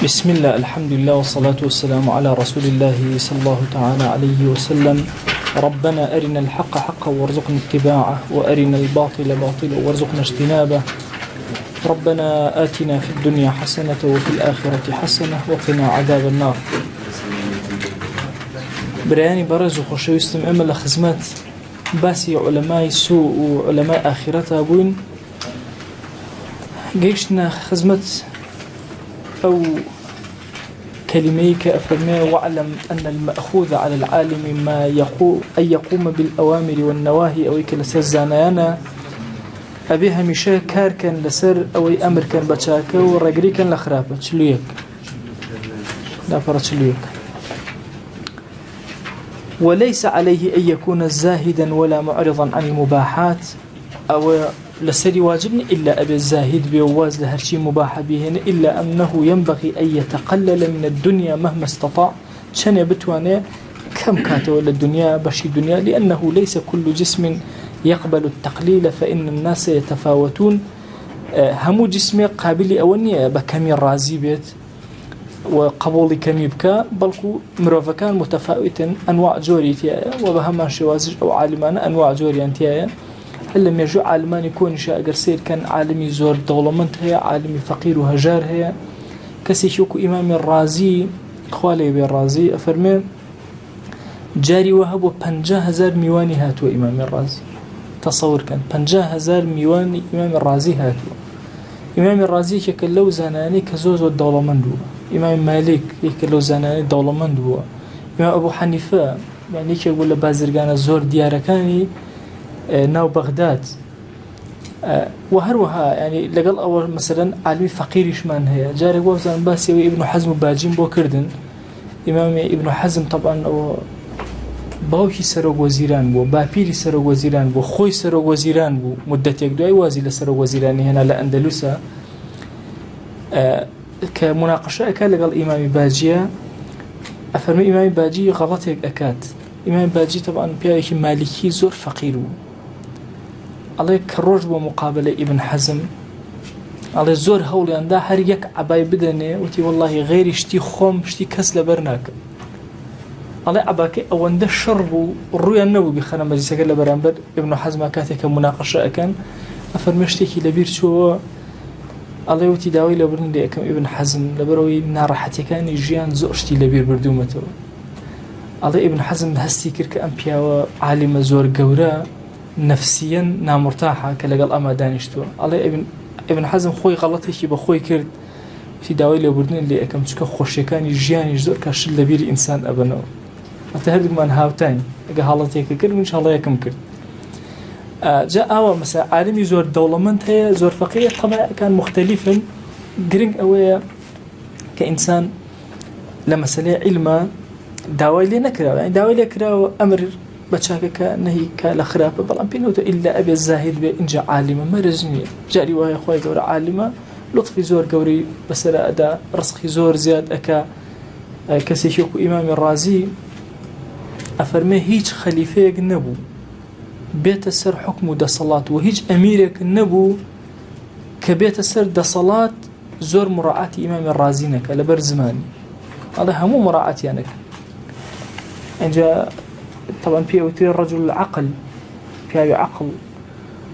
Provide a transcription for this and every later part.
بسم الله الحمد لله والصلاة والسلام على رسول الله صلى الله تعالى عليه وسلم. ربنا أرنا الحق حقا وارزقنا اتباعه وأرنا الباطل باطلا وارزقنا اجتنابه. ربنا آتنا في الدنيا حسنة وفي الآخرة حسنة وقنا عذاب النار. برياني برز وخشوي يستمع أمل خزمات باسي علماء سوء وعلماء آخرتها أبوين قيشنا خزمت أو كلميك أفرمي واعلم أن المأخوذ على العالم ما أن يقوم بالأوامر والنواهي أو كلسر زانيانا أبيها مشا كار كان لسر أو أمر كان بتشاكا ورقري كان لخرابة تشلويك لا فرط تشلويك. وليس عليه أن يكون زاهدا ولا معرضا عن المباحات أو لسري واجبني إلا أبي الزاهد بيواز لهرشي مباح بهن إلا أنه ينبغي أن يتقلل من الدنيا مهما استطاع. شن بتواني كم كاتو للدنيا بشي دنيا لأنه ليس كل جسم يقبل التقليل فإن الناس يتفاوتون. همو جسمي قابل أولني بكمي الرازي بيت وقبول كمي بكا بلكو مروفكان متفاوتا أنواع جوري تيايا وبهما شوازج أو عالمان أنواع جوري انتيايا. هل لم يجو عالمان يكون شاء قرسير كان عالمي زور دولمنت هي عالمي فقير وهجار هي كسي شوكو إمام الرازي خوالي بالرازي أفرمي جاري وهبو 50,000 ميواني هاتو إمام الرازي. تصور كان 50,000 ميواني إمام الرازي هاتو. إمام الرازي كلو زاناني كزوز والدولمند هو. إمام مالك كلو زاناني الدولمند هو. إمام أبو حنيفة يعني يقول لبازرقان الزور دياركاني ناو بغداد وهروها يعني لقل أول مثلا عالمي فقيرش من هي جاري وزن باسي ابن حزم باجين بو كردن. إمام ابن حزم طبعا باوكي سرق وزيران بو بابيري سرق وزيران بو خوي سرق وزيران بو مدة يقدو وازي لسرق وزيراني هنا لأندلسة. كمناقشة كان لقل إمام باجية أفرمي إمام باجي غلطك أكاد. إمام باجي طبعا بيايك مالكي زور فقير الله كروج بمقابلة ابن حزم الله زور هولي عنده هر يك عباي بدني وتي والله غير اشتي خوم اشتي كسل برناك الله عباك او عنده شرب الرؤيا النووي بخنا مجلس قال برانبر ابن حزم كاتك مناقشة كان أفرمشتكي لبير شو الله يوتي داوي لبرن لي كم ابن حزم لبروي نارحتي كان يجيان زوجتي لبير بردومته. الله ابن حزم هستي كرك أمبيا وعالم زور جورا نفسيا نامرتاحة كلاقل أما دانشتو. الله ابن حزم خوي غلطه كي بخوي كرد في داوي لبردن اللي أكم تشك خوش كان يجيان يجزور كاشل لبير إنسان أبنو. أتهرد من هاوتين إذا حالتي كرد إن شاء الله يكم كرد. جاء أول مثلا عالمي زور دولمنت هي زور فقير طبعا كان مختلفا جرينج أويا كإنسان لما سلي علمه داوي لي نكرا يعني داوي لي كرا أمر بتشاكك نهي كالخراب بلان بينوتو إلا أبي الزاهد بإنجا عالمة مرزنية جاري وهي خوي جورا عالمة لطفي زور جوري بسرا أدا رزقي زور زياد أكا كسيشوكو إمام الرازي أفرمي هيج خليفة نبو بيت السر حكمه دا صلاة وهيج أميرك نبو كبيت السر دا صلاة زور مراعاة إمام الرازي نكا لبر زماني هذا همو مراعاة يانك جاء طبعا فيه وتري الرجل العقل فيه عقل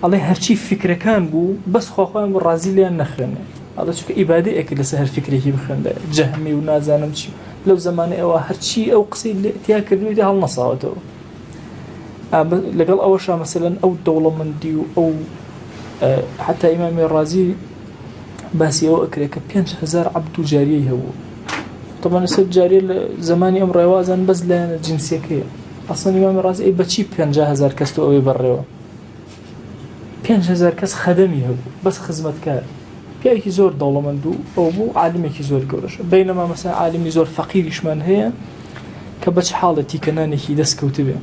الله هرشي فكرة كان بو بس خوان بالرازيليان نخرن هذا شو كإبادة أكل سهر فكرة هي بخرن جهمي ونازانم شيء لو زمان أو هرشي أو قصيد تياكر دويته هالنصاوته لقال أول شيء مثلا أو الدولة من ديو أو حتى إمام الرازي باسي أو أكل كبينش 1000 عبد جاريه هو طبعا السد جاري زماني أمر يوازن بس لأن جنسية كي أصلا إمام الرازي أي بتشي 50,000 كستو أو يبروا 50,000 كس خدمي هو بس خدمة كار بيأكي زور دولة مندو أو بو عالمي كي زور قرش بينما مثلا عالمي زور فقير إشمان هي كبتش حالتي كناني كي دس كوتبه.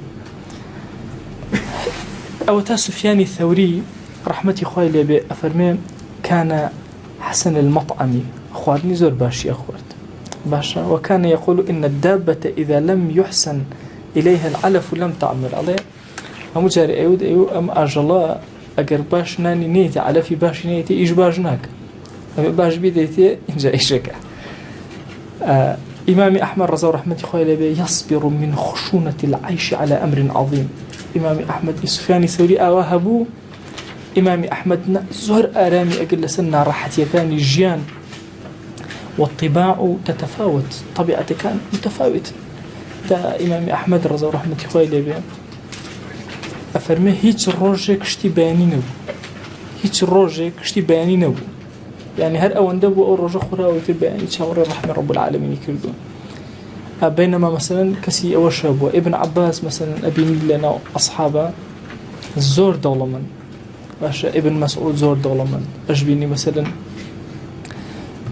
أو تا سفيان الثوري رحمتي خوي لي أفرمي كان حسن المطعم أخوارني زور باشي أخوارت باشا وكان يقول إن الدابة إذا لم يحسن إليها العلف لم تعمل عليه هم جاري أيود أم أجلا أجر باش ناني نيتي على في باش نيتي إيش باش ناك باش بيديتي إنجا إيشك إمام أحمد رضا رحمة خوي لبي يصبر من خشونة العيش على أمر عظيم. إمام أحمد سفيان الثوري أوهبو إمام أحمد زهر آرامي أقل سنة راحتي كان الجيان والطباع تتفاوت، طبيعة كان متفاوت. تا إمام أحمد رضا رحمة خوي لبي أفرمي هيج الروجك اشتي بياني نبو، هيج الروجك اشتي بياني نبو، يعني هر أو ندبو أو رجع خرا ويتبعني شاور الرحمة رب العالمين يكردون. بينما مثلا كسي أو شاب ابن عباس مثلا أبين لنا أصحابه زور دولمن، باش ابن مسعود زور دولمن، أجبيني مثلا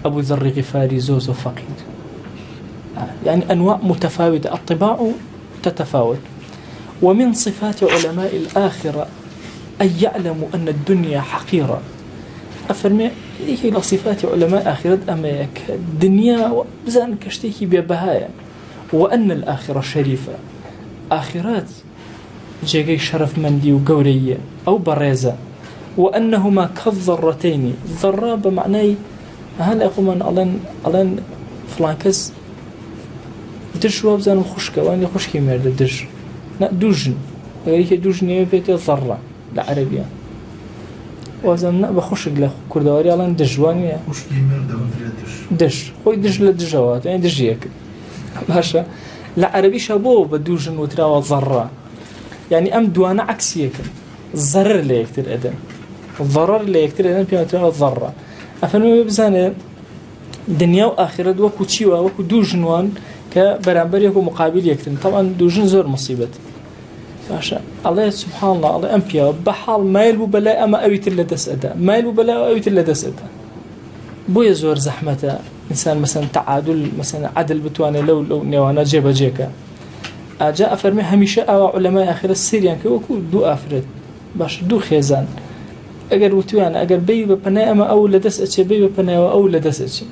أبو ذر غفاري زوز فقير. يعني أنواع متفاوتة، الطباع تتفاوت. ومن صفات علماء الآخرة أن يعلموا أن الدنيا حقيرة. أفرمي هي لصفات علماء آخرة أماك الدنيا بزان كشتيكي ببهاية، وأن الآخرة شريفة، آخرات جاي شرف مندي وقورية أو بريزة، وأنهما كالذرتين، ذرة بمعنى هل أقوم ألان فلانكس دش وابزان وخشكة وأنا خشكي مرد دش لا دوجن، غير دوجن يبيت ذرة العربية وزن بخش قل كردواري ألان دجوانية دش خوي دج لدجوات يعني دجيك ماشا العربي شابو بدوجن وتراوى ذرة، يعني أم دوانا عكسيك الضرر اللي يكتر أدم، الضرر اللي يكتر أدم بيما تراوى الذرة. أفنو بزانه دنيا وآخرة وكو تشيوا وكو دوجنوان كبرامبر يكو مقابل يكتر. طبعا دوجن زور مصيبة ماشا الله سبحان الله الله أمبيا بحال ما يلبو بلاء أما أويت اللي دسأده، ما يلبو بلاء أويت اللي دسأده. بو يزور زحمته إنسان مثلا تعادل مثلا عدل بتوانه لو نوانا جيبا جيكا جاء فرمي هميشه أو علماء آخر السيريان كوكو دو أفرد باش دو خيزان أجر وتوان أجر بي ببناء أما أو لدسأتش بي ببناء أو لدسأتش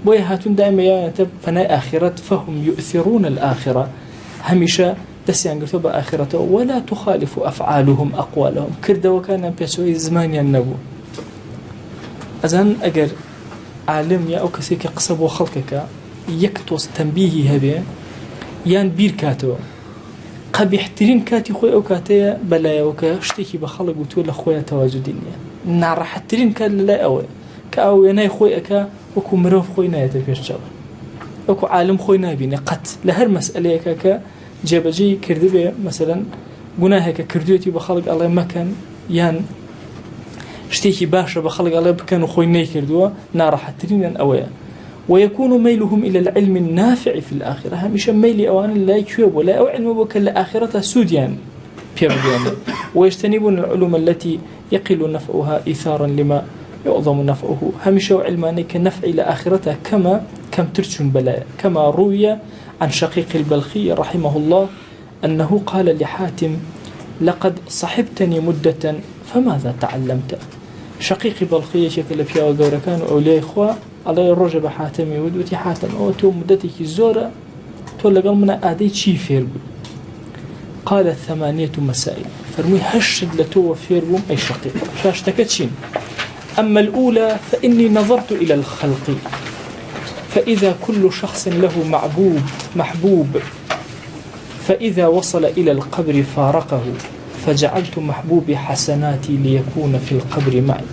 بو يهاتون دائما يعني بناء آخرة فهم يؤثرون الآخرة هميشه دسيان قلتوا بآخرته ولا تخالف أفعالهم أقوالهم كرده وكان بيسوي زمان ينبو. أذن أجر عالم يا أو كسيك قصب وخلقك يكتوس تنبيهي هبه يان بير كاتو قبيحترين كاتي خوي أو كاتيا بلايا وكاشتكي بخلق وتولى خويا تواجدينيا نارحترين كان لا أوي كأو يناي خوي أكا وكو مروف خوي نايته بيشجع وكو عالم خوي نابيني قط لهر مسألة كاكا جابجي كردبه مثلا جناهك كرديتي بخلق الله ما كان يان اشتكي باشا بخلق الله بكانوا خوي ناي كردوا نارحترين أوي. ويكون ميلهم إلى العلم النافع في الآخرة همش ميلي أوان لا يكيب ولا أو علم وكل آخرة سوديان بيرجان ويجتنبون العلوم التي يقل نفعها إثارا لما يعظم نفعه همش علمان كنفع إلى آخرته كم ترشن بلاء كما روي عن شقيق البلخي رحمه الله أنه قال لحاتم لقد صحبتني مدة فماذا تعلمت. شقيق البلخي شكل فيها وقورا كانوا أولي إخوة على الرجب حاتم يودوتي حاتم أو تو مدتك الزورة تولى قال منا آدي شي فيربو. قال 8 مسائل فرمي هشد لتو فيربو أي شقيق شاشتكتشين. أما الأولى فإني نظرت إلى الخلق فإذا كل شخص له محبوب فإذا وصل إلى القبر فارقه فجعلت محبوبي حسناتي ليكون في القبر معي.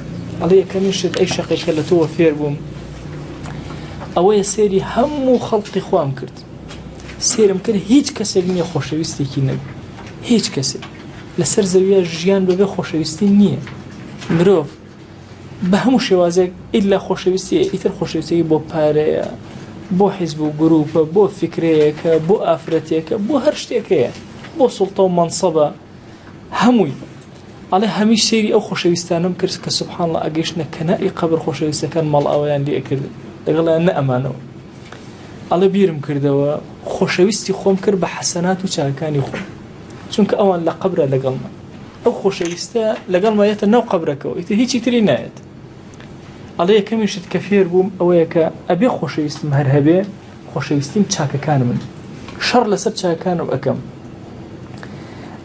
علي كمشت أي شقيق لتو فيربو أوي سيري هم خلق خوام كرد سيرم كرد هيج كسر نية خوشويستي كي نبي هيج كسر لسر زوية جيان ببي خوشويستي نية مروف بهمو شوازك إلا خوشويستي إتر خوشويستي بو باري بو حزب و جروب بو فكريك بو آفرتيك بو هرشتيك بو سلطة ومنصبة هموي على هميش سيري أو خوشويستانم كرد كسبحان الله أجيشنا كنائي قبر خوشويستا كان مال أويان لي أكرد لقال أنا أمانه الله بيرم كردوا خوشويستي خوم كرب حسنات وشاكاني خوم چونك أوان لقبره لقلنا أو خوشويستا لقلنا يتنو قبرك هيك ترينات الله يكمشت كثير بوم أويك أبي خوشويست مهرهبه خوشويستيم شاكا كان من شر لسر شاكا كان وأكم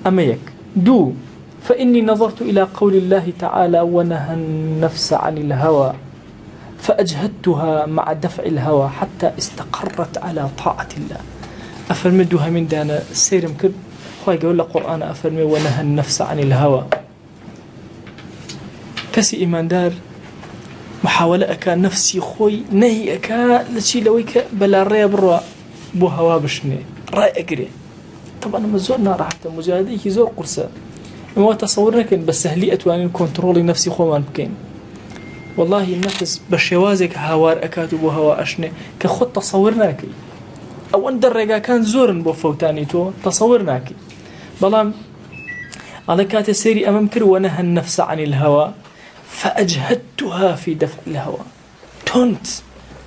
أميك دو فإني نظرت إلى قول الله تعالى ونهى النفس عن الهوى فأجهدتها مع دفع الهوى حتى استقرت على طاعة الله. أفرمي دوها من دانا سيرم كرد خواهي قول القرآن أفرمي ونهى النفس عن الهوى. كسي إيمان دار محاولة أكا نفسي خوي نهي أكا لشي لويك بلا رأي بروا بو هوا بشني رأي أقري. طبعا مزورنا راحة مجاهدين زور قرصة ما تصورنا كن بس سهلية وانين كنترولي نفسي خوان بكين. والله النفس بشوازك هوار أكاتو بو هوا أشني كخد تصورناكي أو أن درقا كان زورن بو فوتاني تو تصورناكي بلام على كات سيري أمام كر ونهى النفس عن الهوى فأجهدتها في دفع الهوى. تنت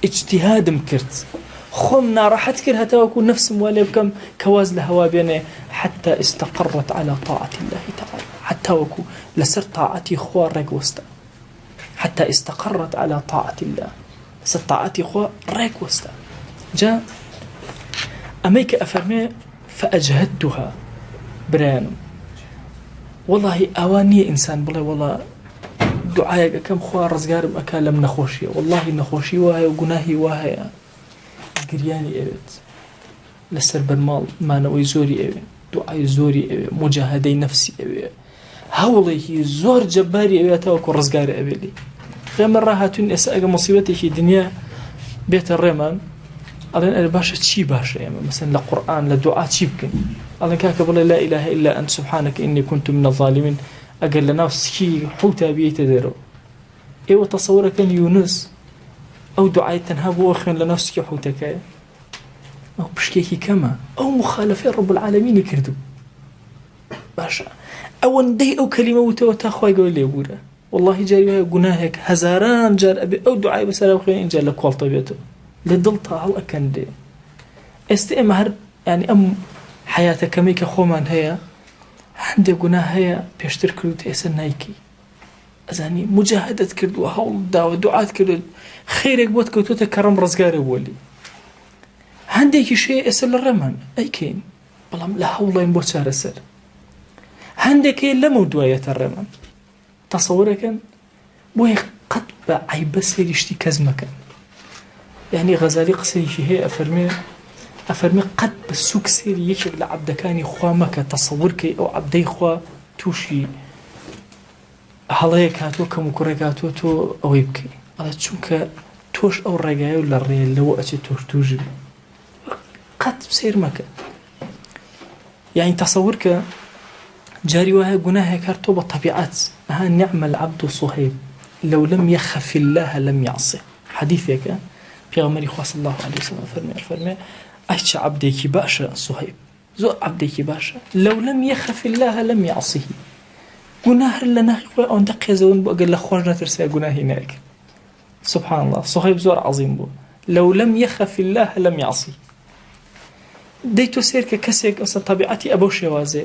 اجتهاد مكرت خمنا راحت كر هتاوكو نفس موالي بكم كواز لهوا بيني حتى استقرت على طاعة الله تعالى. حتى وكو لسر طاعتي خوار ريك وستا حتى استقرت على طاعة الله. لسر طاعتي خوار ريك وستا جاء أميك أفرمي فأجهدتها برانو. والله أواني إنسان بلا والله دعايك كم خوار رزقار أكالم نخوشي والله نخوشي وهي وقناهي وهي قرياني إيوت لسر بالمال ما نوي زوري إيوت دعاي زوري إيوت مجاهدي نفسي إيوت هولي زور جباري إيوت وكو رزقار إيوت غير مرة هاتون إساق مصيبتي في دنيا بيت الرمان ألين أنا باشا تشي باشا يعني مثلا لقرآن لدعاء تشي بكن ألين كاك بلا لا إله إلا أنت سبحانك إني كنت من الظالمين أقل لنا سكي حوتا بيت ديرو إيوه تصورك كان يونس أو دعاء تنهاب وأخيرا لنا سكي حوتا كايا أو بشكيكي كما أو مخالفين رب العالمين يكردو باشا أو ندي أو كلمة وتوتا أخوة يقول لي بورا والله جاري قناهك هزاران جار أبي أو دعاء بسالة وخيرا إن جار لك والطبيعته لدلتا هل أكن دي استئم هر يعني أم حياتك كميك خومان هيا عندي قناه هيا بيشتر كردو تأسن نايكي أزاني مجاهدة كردو وحاول دعوة دعاة كردو خيرك بود كردو تكرم رزقاري بولي عندي شيء أسل الرمان أي كين بلام لا حول ينبو شار أسل عندي كين لمو دواية الرمان تصورك بوي قد بعي بس يشتي كزمكن يعني غزالي قصي شيء أفرمي قد بسوك سيري يشغل عبدكاني خوامك تصورك أو عبدي خوا توشي هلايك هاتو كمكرك هاتو تو أو يبكي على تشونك توش أو رجاي ولا الرجال لو أتي توش توجي قد بسير مك يعني تصورك جاري وها جناه كارتو بالطبيعات ها نعم العبد صهيب لو لم يخف الله لم يعصي حديثك في غمري خاص الله عليه وسلم فرمي أيش عبدك باشا صهيب زو عبدك باشا لو لم يخف الله لم يعصيه جناه لنا أن تقيزون بقول لخرجنا ترسى جناه هناك سبحان الله صهيب زور عظيم بو لو لم يخف الله لم يعصيه ديتو سيرك كسيك أصلا طبيعتي أبو شوازي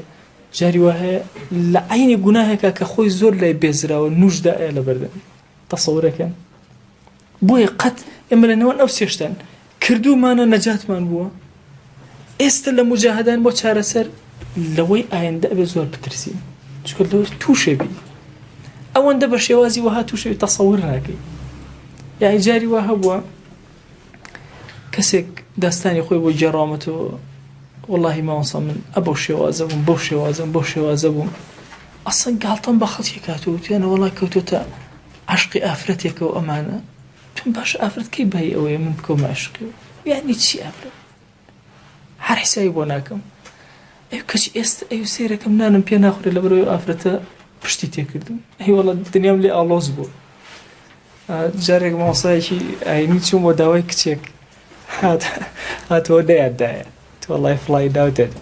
جاري وها لعين جناهك كخوي زور لا بيزرا والنجدة إلى بردن تصورك بوي قد إما لنوان أو سيشتن كردو مانا نجات مان بوا استل مجاهدان بو چارە سەر لەوەی ئایندە ئەبێ زۆر بترسین چونکە لەوەی تووشێ بی ئەوەندە بە شێوازی وەها تووشێ تەسەور ناکەی یعنی جاری وا هەبووە کەسێک داستانی خۆی بۆ جێڕامەتەوە واللهی ماوەسا من ئەبەو شێوازە بووم بەو شێوازە بووم ئەسڵەن گاڵتەم بە خەڵکی کاتەوە وتیانە وەڵای کەوتۆتە عەشقی ئافرەتێکەوە ئەمانە تون باش ئافرەت کەی بەهی ئەوەیە من بکەومە عەشقی یعنی چی ئافرەت هەر حیسابی بۆ ناکەم ئەو کەچی ئێستا ئەو سێرەکەم نانم پێ ناخورێ لەبەرەوەی ئافرەتە پشتی تێکردم ئەی وەڵا دنیام لێ ئاڵۆز بوو جارێک مامۆستایەکی ئاینی چووم بۆ داوای کچێک هاتەوە دەیادایە تو وەڵای فڵای داوتێت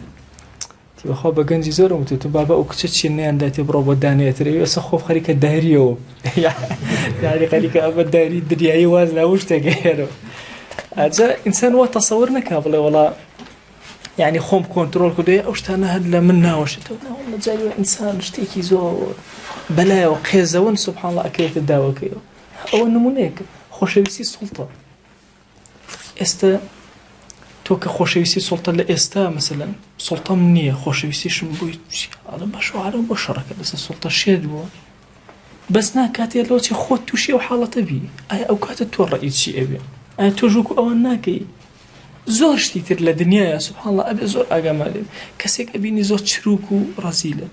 تی بەخوا بە گەنجی زۆرم وتێت تو بابا ئەو کچە چی نەیانداتێ بڕۆ بۆ دانێترە ئێستا خۆف خەریکە داریەوە یعنی خەریکە ئەمە داری دنیایی واز ناوو شتێکێرەوە ئاجا ئینسان وا تەسەوور نەکا بڵێ وەڵا يعني خوم كنترول كده أو شتانا هاد لمن ناوشته والله جاي إنسان شتيكي زور بلا وقيزون سبحان الله أكيد الدعوة كيو أو نمونيك خوشويسي سلطة استا توك خوشويسي سلطة لإستا مثلا سلطة منية خوشويسي شنبوي هذا بشو عالم بشرة كده السلطة شيد بوا بەس ناکاتێ لۆچی خۆت تووشی و حاڵەتە بی ئایا ئەو کاتە تۆ ڕەئیت چی ئەبێ ئایا تۆ ژووک ئەوان ناکەی زۆر شتی تر لە دنیاە سوبحان الله ئەبێ زۆر ئاگامان لێ کەسێک ئەبینی زۆر چروک و ڕەزیلە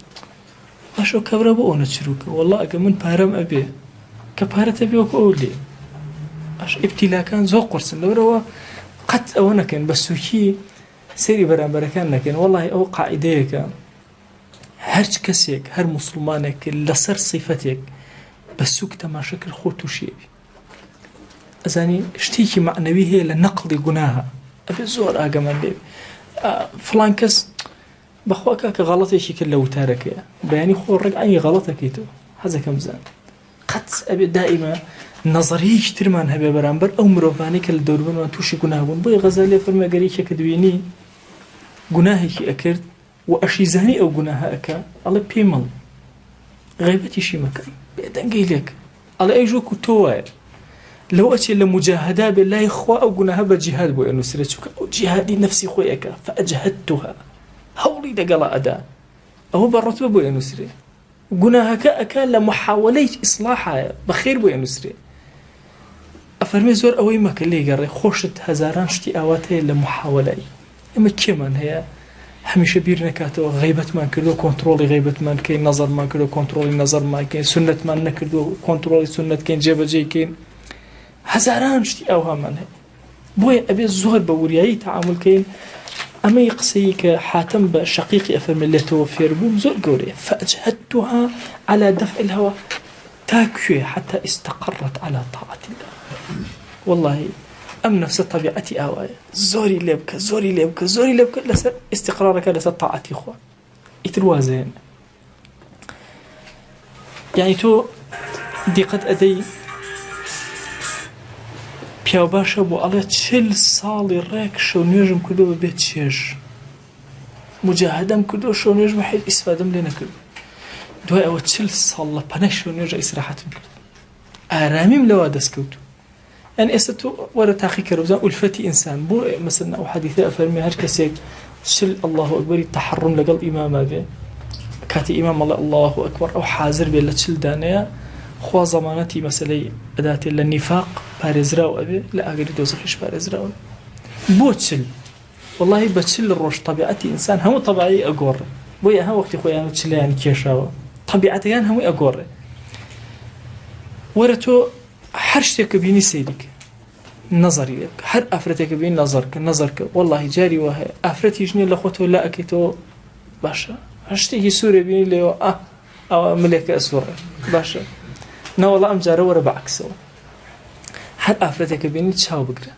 باشەوە کەبرە بۆ ئەوە چروکە والله ئەگە من پارەم ئەبێ کە پارەتە بێ وەکو ئەو لێ باش ئیبتیلاکان زۆر قورسن لەبەرەوە قەت ئەوە نەکەن بە سووکی سەیری بەرامبەرەکان نەکەن والله ئەو قاعیدەیەکە هەرچ کەسێک هەر موسڵمانێک لەسەر صیفەتێک بە سووک تەماشا کرد خۆ تووشێبی ئەزانی شتێکی معنەوی هەیە لە نەقڵی گوناهە ئەبێ زۆر ئاگەمان لێ فڵان کەس بەخوا کاکە غەڵەتێکی کرد لە وتارەکەیە بەیانی خۆ ڕێگعانی غەڵەتەکەیتەوە حەزەکەم بزان قەت ئەبێ دائیمە نەزەریەکی ترمان هەبێ بەرامبەر ئەو مرۆڤانەی کە لە دەوروبەرمان تووشی گوناه بوون بۆیە غەزالی فەرمووی ئەگەر یەکێک دوێنی گوناهێکی ئەکرد و ئەشیزانی ئەو گوناهە ئەکا ئەڵێ پێی مەڵ غیبەتیشی مەکەن بێدەنگەی لێک ئەڵێ ئەی ژووکو تۆ وایە لەو ئەچێ لە مجاهدا بێ لای خوا ئەو گوناهە بە جیهاد بۆ ئەنووسرێ چونکە ئەو جیهادی نەفسی خۆی ئەکا فەئەجهەدتوها هەوڵی لەگەڵا ئەدا ئەوە بە ڕەتبە بۆ ئەنووسرێ گوناهەکە ئەکا لە محاولەی ئیسلاحایە بەخێر بۆ ئەنووسرێ ئەفەرمێ زۆر ئەوەی مەکە لێگەڕێ خۆشت هەزاران شتی ئاوات هەیە لە محاولای ئێمە کێمان هەیە هەمیشە بیر نەکاتەوە غیبەتمان کردو کۆنتڕۆڵی غیبەتمان کەین نەزەرمان کردو کۆنتڕۆڵی نەزەرمان کەین سونەتمان نەکردو کۆنتڕۆڵی سونەت کەین جێبەجێکەین هەزاران شتی ئەوهامان هەیە بۆیە ئەبێ زۆر بە وریایی تەعامل ئەمەی قسەی کە حاتم بە شەقیقی ئەفەرمێ لێتەوە فێربووم زۆر گەورەیە فأجهدتها على دفع الهوى تاكوي حتى استقرت على طاعة الله والله أم نفس طبيعتي آوايا زوري لبك زوري لبك زوري لبك لسر استقرارك لسر طاعتي إخوة يتروازين يعني تو دقت أدي پیاو باشە بۆ ئەڵێ 40 ساڵی ڕێک شەو نوێژم کردو بە بێت چێژ مجاهدەم کردو شەو نوێژم حیل ئیسفادەم لێ نەکرد دوای ئەوە 40 ساڵ لە پەنە شەو نوێژە ئیسراحەتم کرد ئارامیم لەوا دەستکەوتو یعنی ئێستا تۆ وەرە تاقیکەرە بزان ئولفەتی ئینسان بۆ مەسەلەن ئەو حەدیثە ئەفەرمێ هەر کەسێک 40 الله ئەکبەری تەحەڕم لەگەڵ ئیماما بێ کاتی ئیمام ئەڵێ الله ئەکبەر ئەو حازر بێ لە 40 دانەیە خوا زەمانەتی مەسەلەی ئەداتێ لە نیفاق پارێزراو ئەبێ لە ئاگری دۆزەخیش پارێزراون بۆ 40 والله بە 40 ڕۆژ طبیعەتی ئینسان هەموو تەباعی ئەگۆڕێ بۆیە هەموو وەختی خۆیان چلیان کێشاوە طبیعەتیان هەمووی ئەگۆڕێ وەرە تۆ هەر شتێکە بینی سەیریکە نەزەری لێ بکە هەر ئافرەتێکە بینی نەزەرکە والله جاری وا هەیە ئافرەتیش نییە لە خۆتەوە لا ئەکەیتەوە باشە هەر شتێکی سوورە بینی لێەوە ئەوە ملێکە ئەسوڕێ باشە نەوەڵا ئەم جارە وەرە بەعکسەوە هەر ئافرەتێکە بینی چاو بگرە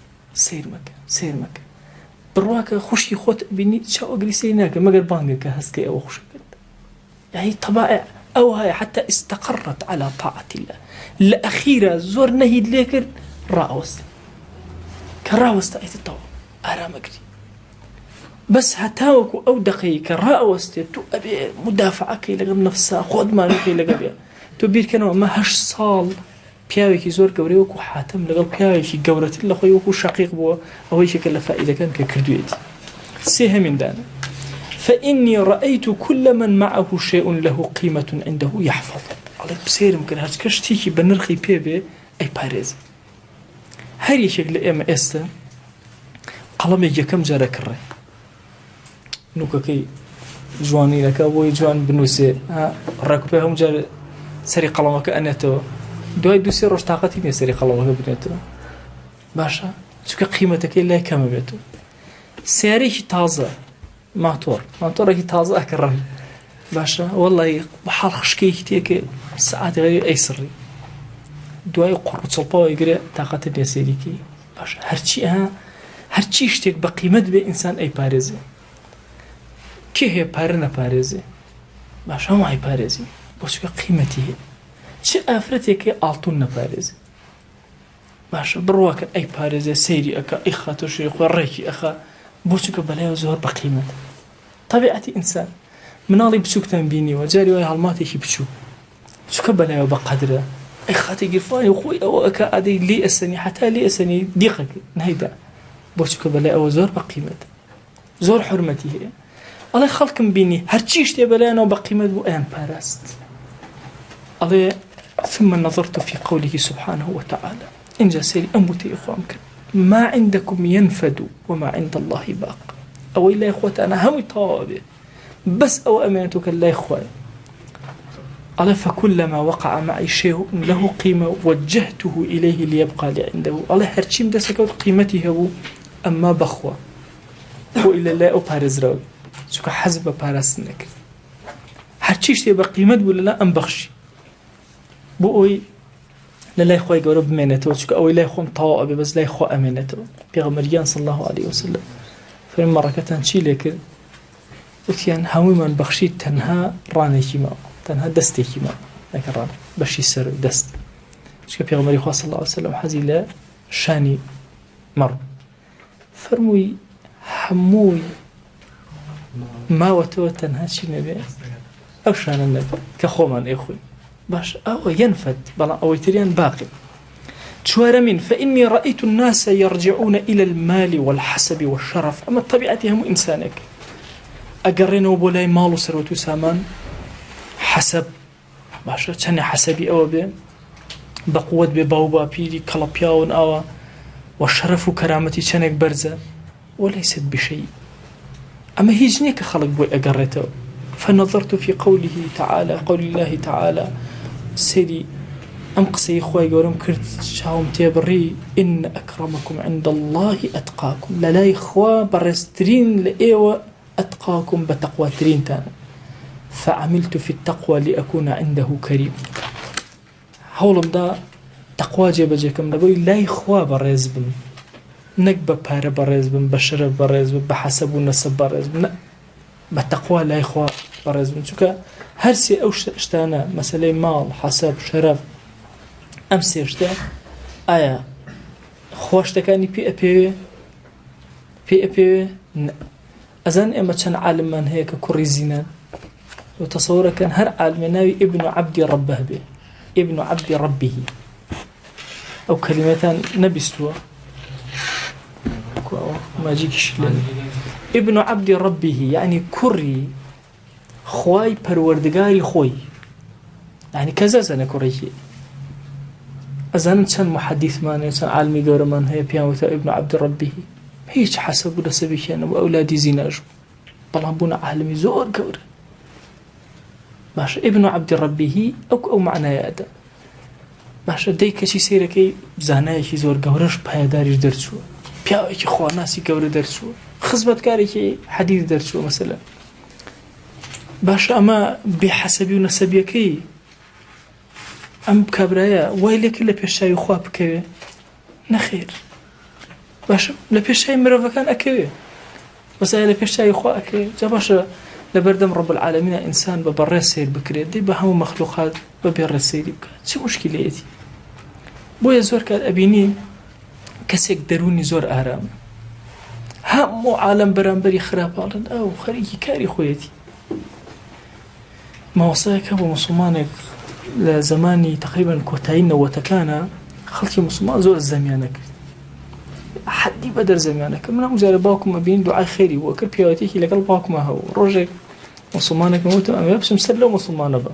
سیر مەکە بڕواکە خوشکی خۆت بینی چاو ئەگری سەیر ناکە مەگەر بانگێکە هەستکەی ئەوە خوشکرد يعني طبائع أو هاي حتى استقرت على طاعة الله الأخيرة زور نهيد ليكر راوست كراوست أيت الطوع أرامكري بس هتاوك أو دقيقة راوست تو أبي مدافعة كي لقب نفسها خود ما نكي لقبها تو بير كانوا ما هش صال بياويكي زور قوري وكو حاتم لقب بياويكي قورت الله خوي وكو شقيق بوا أو شكل فائدة كان ككردويتي سيها من دانا فإني رأيت كل من معه شيء له قيمة عنده يحفظ على بسير ممكن هاد كشتيكي بنرخي بيبي أي باريز هاي شكل إما إستا قلم يجي كم جارة كره نوكا كي جواني لك أبوي جوان بنوسي راكو هم جار سري قلمك أنتو دوای دو سێ ڕۆژ تااقەتی نیە سەری قەڵەوەکە بنێتەوە باشە چونکە قیمەتەکەی لای کەمە بێتەوە سیارێکی تازە ماتۆڕێکی تازە ئەکەڕن باشە وەڵی بەحاڵ خشکەیەکی تێکە سەعاتی غەیری ئەیسڕی دوای قوڕ چڵپەوەی گرێ تااقەتە لێ سەیریکەی باشە هەرچی شتێک بە قیمەت بێ ئینسان ئەی پارێزێ کێ هەیە پارە نەپارێزێ باشە هەموو ئەی پارێزی بۆ چونکە قیمەتی هەیە چه ئافرەتێکی ئاڵتون نەپارێزێ باشە بڕواکە ئەی پارێزێ سەیری ئەکە ئەی خاتۆ شوێ خۆ ڕێکی ئەخا بۆ چونکە بەلایەوە زۆر بە قیمەت طبیعەتی ئینسان مناڵی بچووکتان بینیوە جاری وای هەڵماتێکی بچوو چونکە بەلایەوە بە قەدرە ئەی خاتی گیرفانی خۆی ئەوە ئەکە ئادەی لێ ئەسەنی حتا لێ ئەسەنی دیقەکە نایدا بۆ چونکە بەلایەوە زۆر بە قیمەت زۆر حورمەتی هەیە ئەڵێ خەڵکم بینی هەرچی شتێ بەلایەنەوە بە قیمەت بوو ئەیان پاراست ئەڵێ ثم نظرت في قوله سبحانه وتعالى إن جسري أموتي إخوانك ما عندكم ينفد وما عند الله باق. أو إلا إخوة أنا هم طوابه بس أو أمانتك الله إخوة. قال فكلما وقع معي شيء له قيمة وجهته إليه ليبقى لي عنده. قال هرشيم دسكوت قيمته أما بخوة هو إلا لا أبارز راوي سوك حزب بارسنك هرشيش تبقى قيمة ولا لا أم بخشي بوي لا إخوة يقولوا بمنته سوك أو لا إخوة طوابه بس لا إخوة أمانته بيغمريان صلى الله عليه وسلم فلما ركتان شي لك وتيان هاوي من بخشي تنها راني كيما تنها دستي كيما لكن راني بشي سر دست شكا بيغمري خواه صلى الله عليه وسلم حزي لا شاني مر فرموي حموي ما وتو تنها شي نبي أو شان النبي كخومان إخوي باش أو ينفد بلا أو يتريان باقي شوار من فإني رأيت الناس يرجعون إلى المال والحسب والشرف أما الطبيعة هم إنسانك أقرنوا بولاي مال وسروتو سامان حسب باشا چني حسبي أو بي بقوة بباوبا بيري كالبياون أو والشرف وكرامتي چنك برزة وليست بشيء أما هيجنيك خلق بوي أقرته فنظرت في قوله تعالى قول الله تعالى سيدي أمقصي إخوة قولهم كرت شاهم تيبري إن أكرمكم عند الله أتقاكم لا إخوة برسترين لإيوة أتقاكم بتقوى ترين تانا فعملت في التقوى لأكون عنده كريم هولم دا تقوى جيبجيكم نبوي لا إخوة برزبن نقبة بار برزبن بشرف برزبن بحسب ونسب برزبن بتقوى لا إخوة برزبن شوكا هرسي أو اشتانا مثلا مال حسب شرف أمسي اشتا آيا خواشتكاني بي أبي أزان إما كان عالم من هيك كوري زينان وتصوره كان هر عالم ناوي ابن عبد ربه به ابن عبد ربه أو كلمتان نبستوا ما جيكش ابن عبد ربه يعني كوري خواي پروردگاري خوي يعني كذا سنة كوري أزان كان محدث ماني كان عالمي قول من هي بيانوتا ابن عبد ربه هيك حسب ولا سبيكيان وأولادي زيناجو بلانبونا عالمي زور قول باش ابن عبد ربه أو معنى يادا باش ديك شي سيركي زانايكي زور قورش بهاداريش درسو بياوكي خواناسي قول درسو خزمتكاريكي حديث درسو مثلا باش أما بحسبي ونسبيكي أم كابرايا ويلك اللي بيشاي خواب كوي نخير باش لبيشاي مرافا كان أكوي بس أي لبيشاي خواب أكوي جا باشا لبردم رب العالمين إنسان ببرر سير بكري دي بهم مخلوقات ببرر سير بكري شو مشكلتي بويا زور كان أبيني كسيك دروني زور آرام هم عالم برانبري خراب أو خريجي كاري خويتي ما وصيك أبو مسلمانك لزماني تقريبا كوتاين وتكانا خلقي مسلمان زور الزميانك حدي بدر زميانك من مجرباكم أبين دعاء خيري وكل بيوتيكي لقلباكم هو روجك مسلمانك موت أم يبس مسلو مسلمان با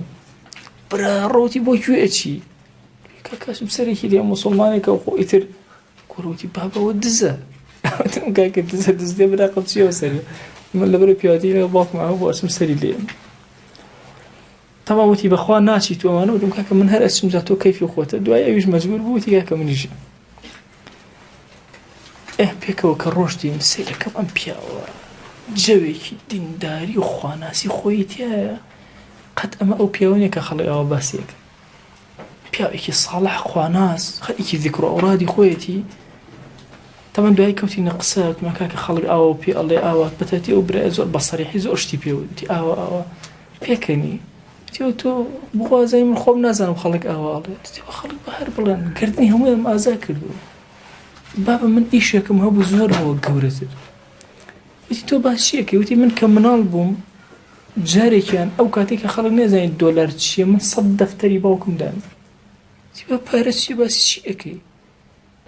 برا روتي بو يوتشي كاكاش مسريكي لي مسلمانك أو إثر كروتي بابا ودزا كاك دز دي برا قلت شيء وسري من لبر بيوتي لقلباكم هو اسم سري لي طبعا وتي بخوا ناشي تو انا ودم كاك من هر اسم ذاته كيف اخوته دواي ايش مجبور بوتي كاك من يجي بيكو كروشتي مسيرك كم بيا جويكي دينداري وخواناسي خويتي قد اما او بيوني كخلي او باسيك بياوكي صالح خواناس خليكي ذكر اورادي خويتي طبعا دواي كوتي نقصاك ما كاك خلي او بي الله او بتاتي او برازو بصريحي زوجتي بيودي او بيكني تو بخوا زي من خوب نازنم خلق أوالي تبغى خلق بحر بلان كردني هم ما أذاكر بابا من إيشكم هو بزور هو قورته وتي تو باشيكي وتي من كم ألبوم جاري كان أو كاتيك خلقنا زي الدولار تشي من صد دفتري باوكم دام تبغى بارس شي بس شيكي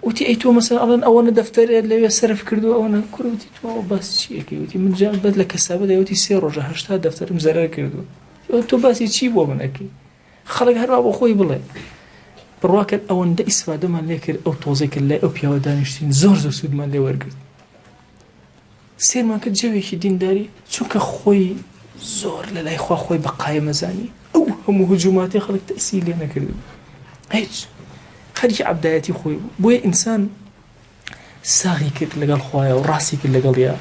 وتي أي تو مثلا أظن أول دفتر اللي يصرف كردو أو أنا كروتي تو بس شيكي وتي من جال بدل كسابة ده وتي سير رجع هشتا دفتر مزرعة كردو تو باسی چی بۆ من ئەکەی خەڵک هەر با بۆ خۆی بڵێ بڕواکەن ئەوەندە ئیسفادەمان لێ کرد ئەو تۆزێک لای ئەو پیاوە دانیشتین زۆر سوودمان لێ وەرگرت سێرمان کرد جەوێکی دینداری چونکە خۆی زۆر لە لای خوا خۆی بە قایمەزانی ئەو هەموو هجوماتی خەڵک تەئسیر لێ نەکرد هیچ خەریکی عەبدایەتی خۆی بوو بۆیە ئینسان ساغی کرد لەگەڵ خوایە و ڕاستی کرد لەگەڵیا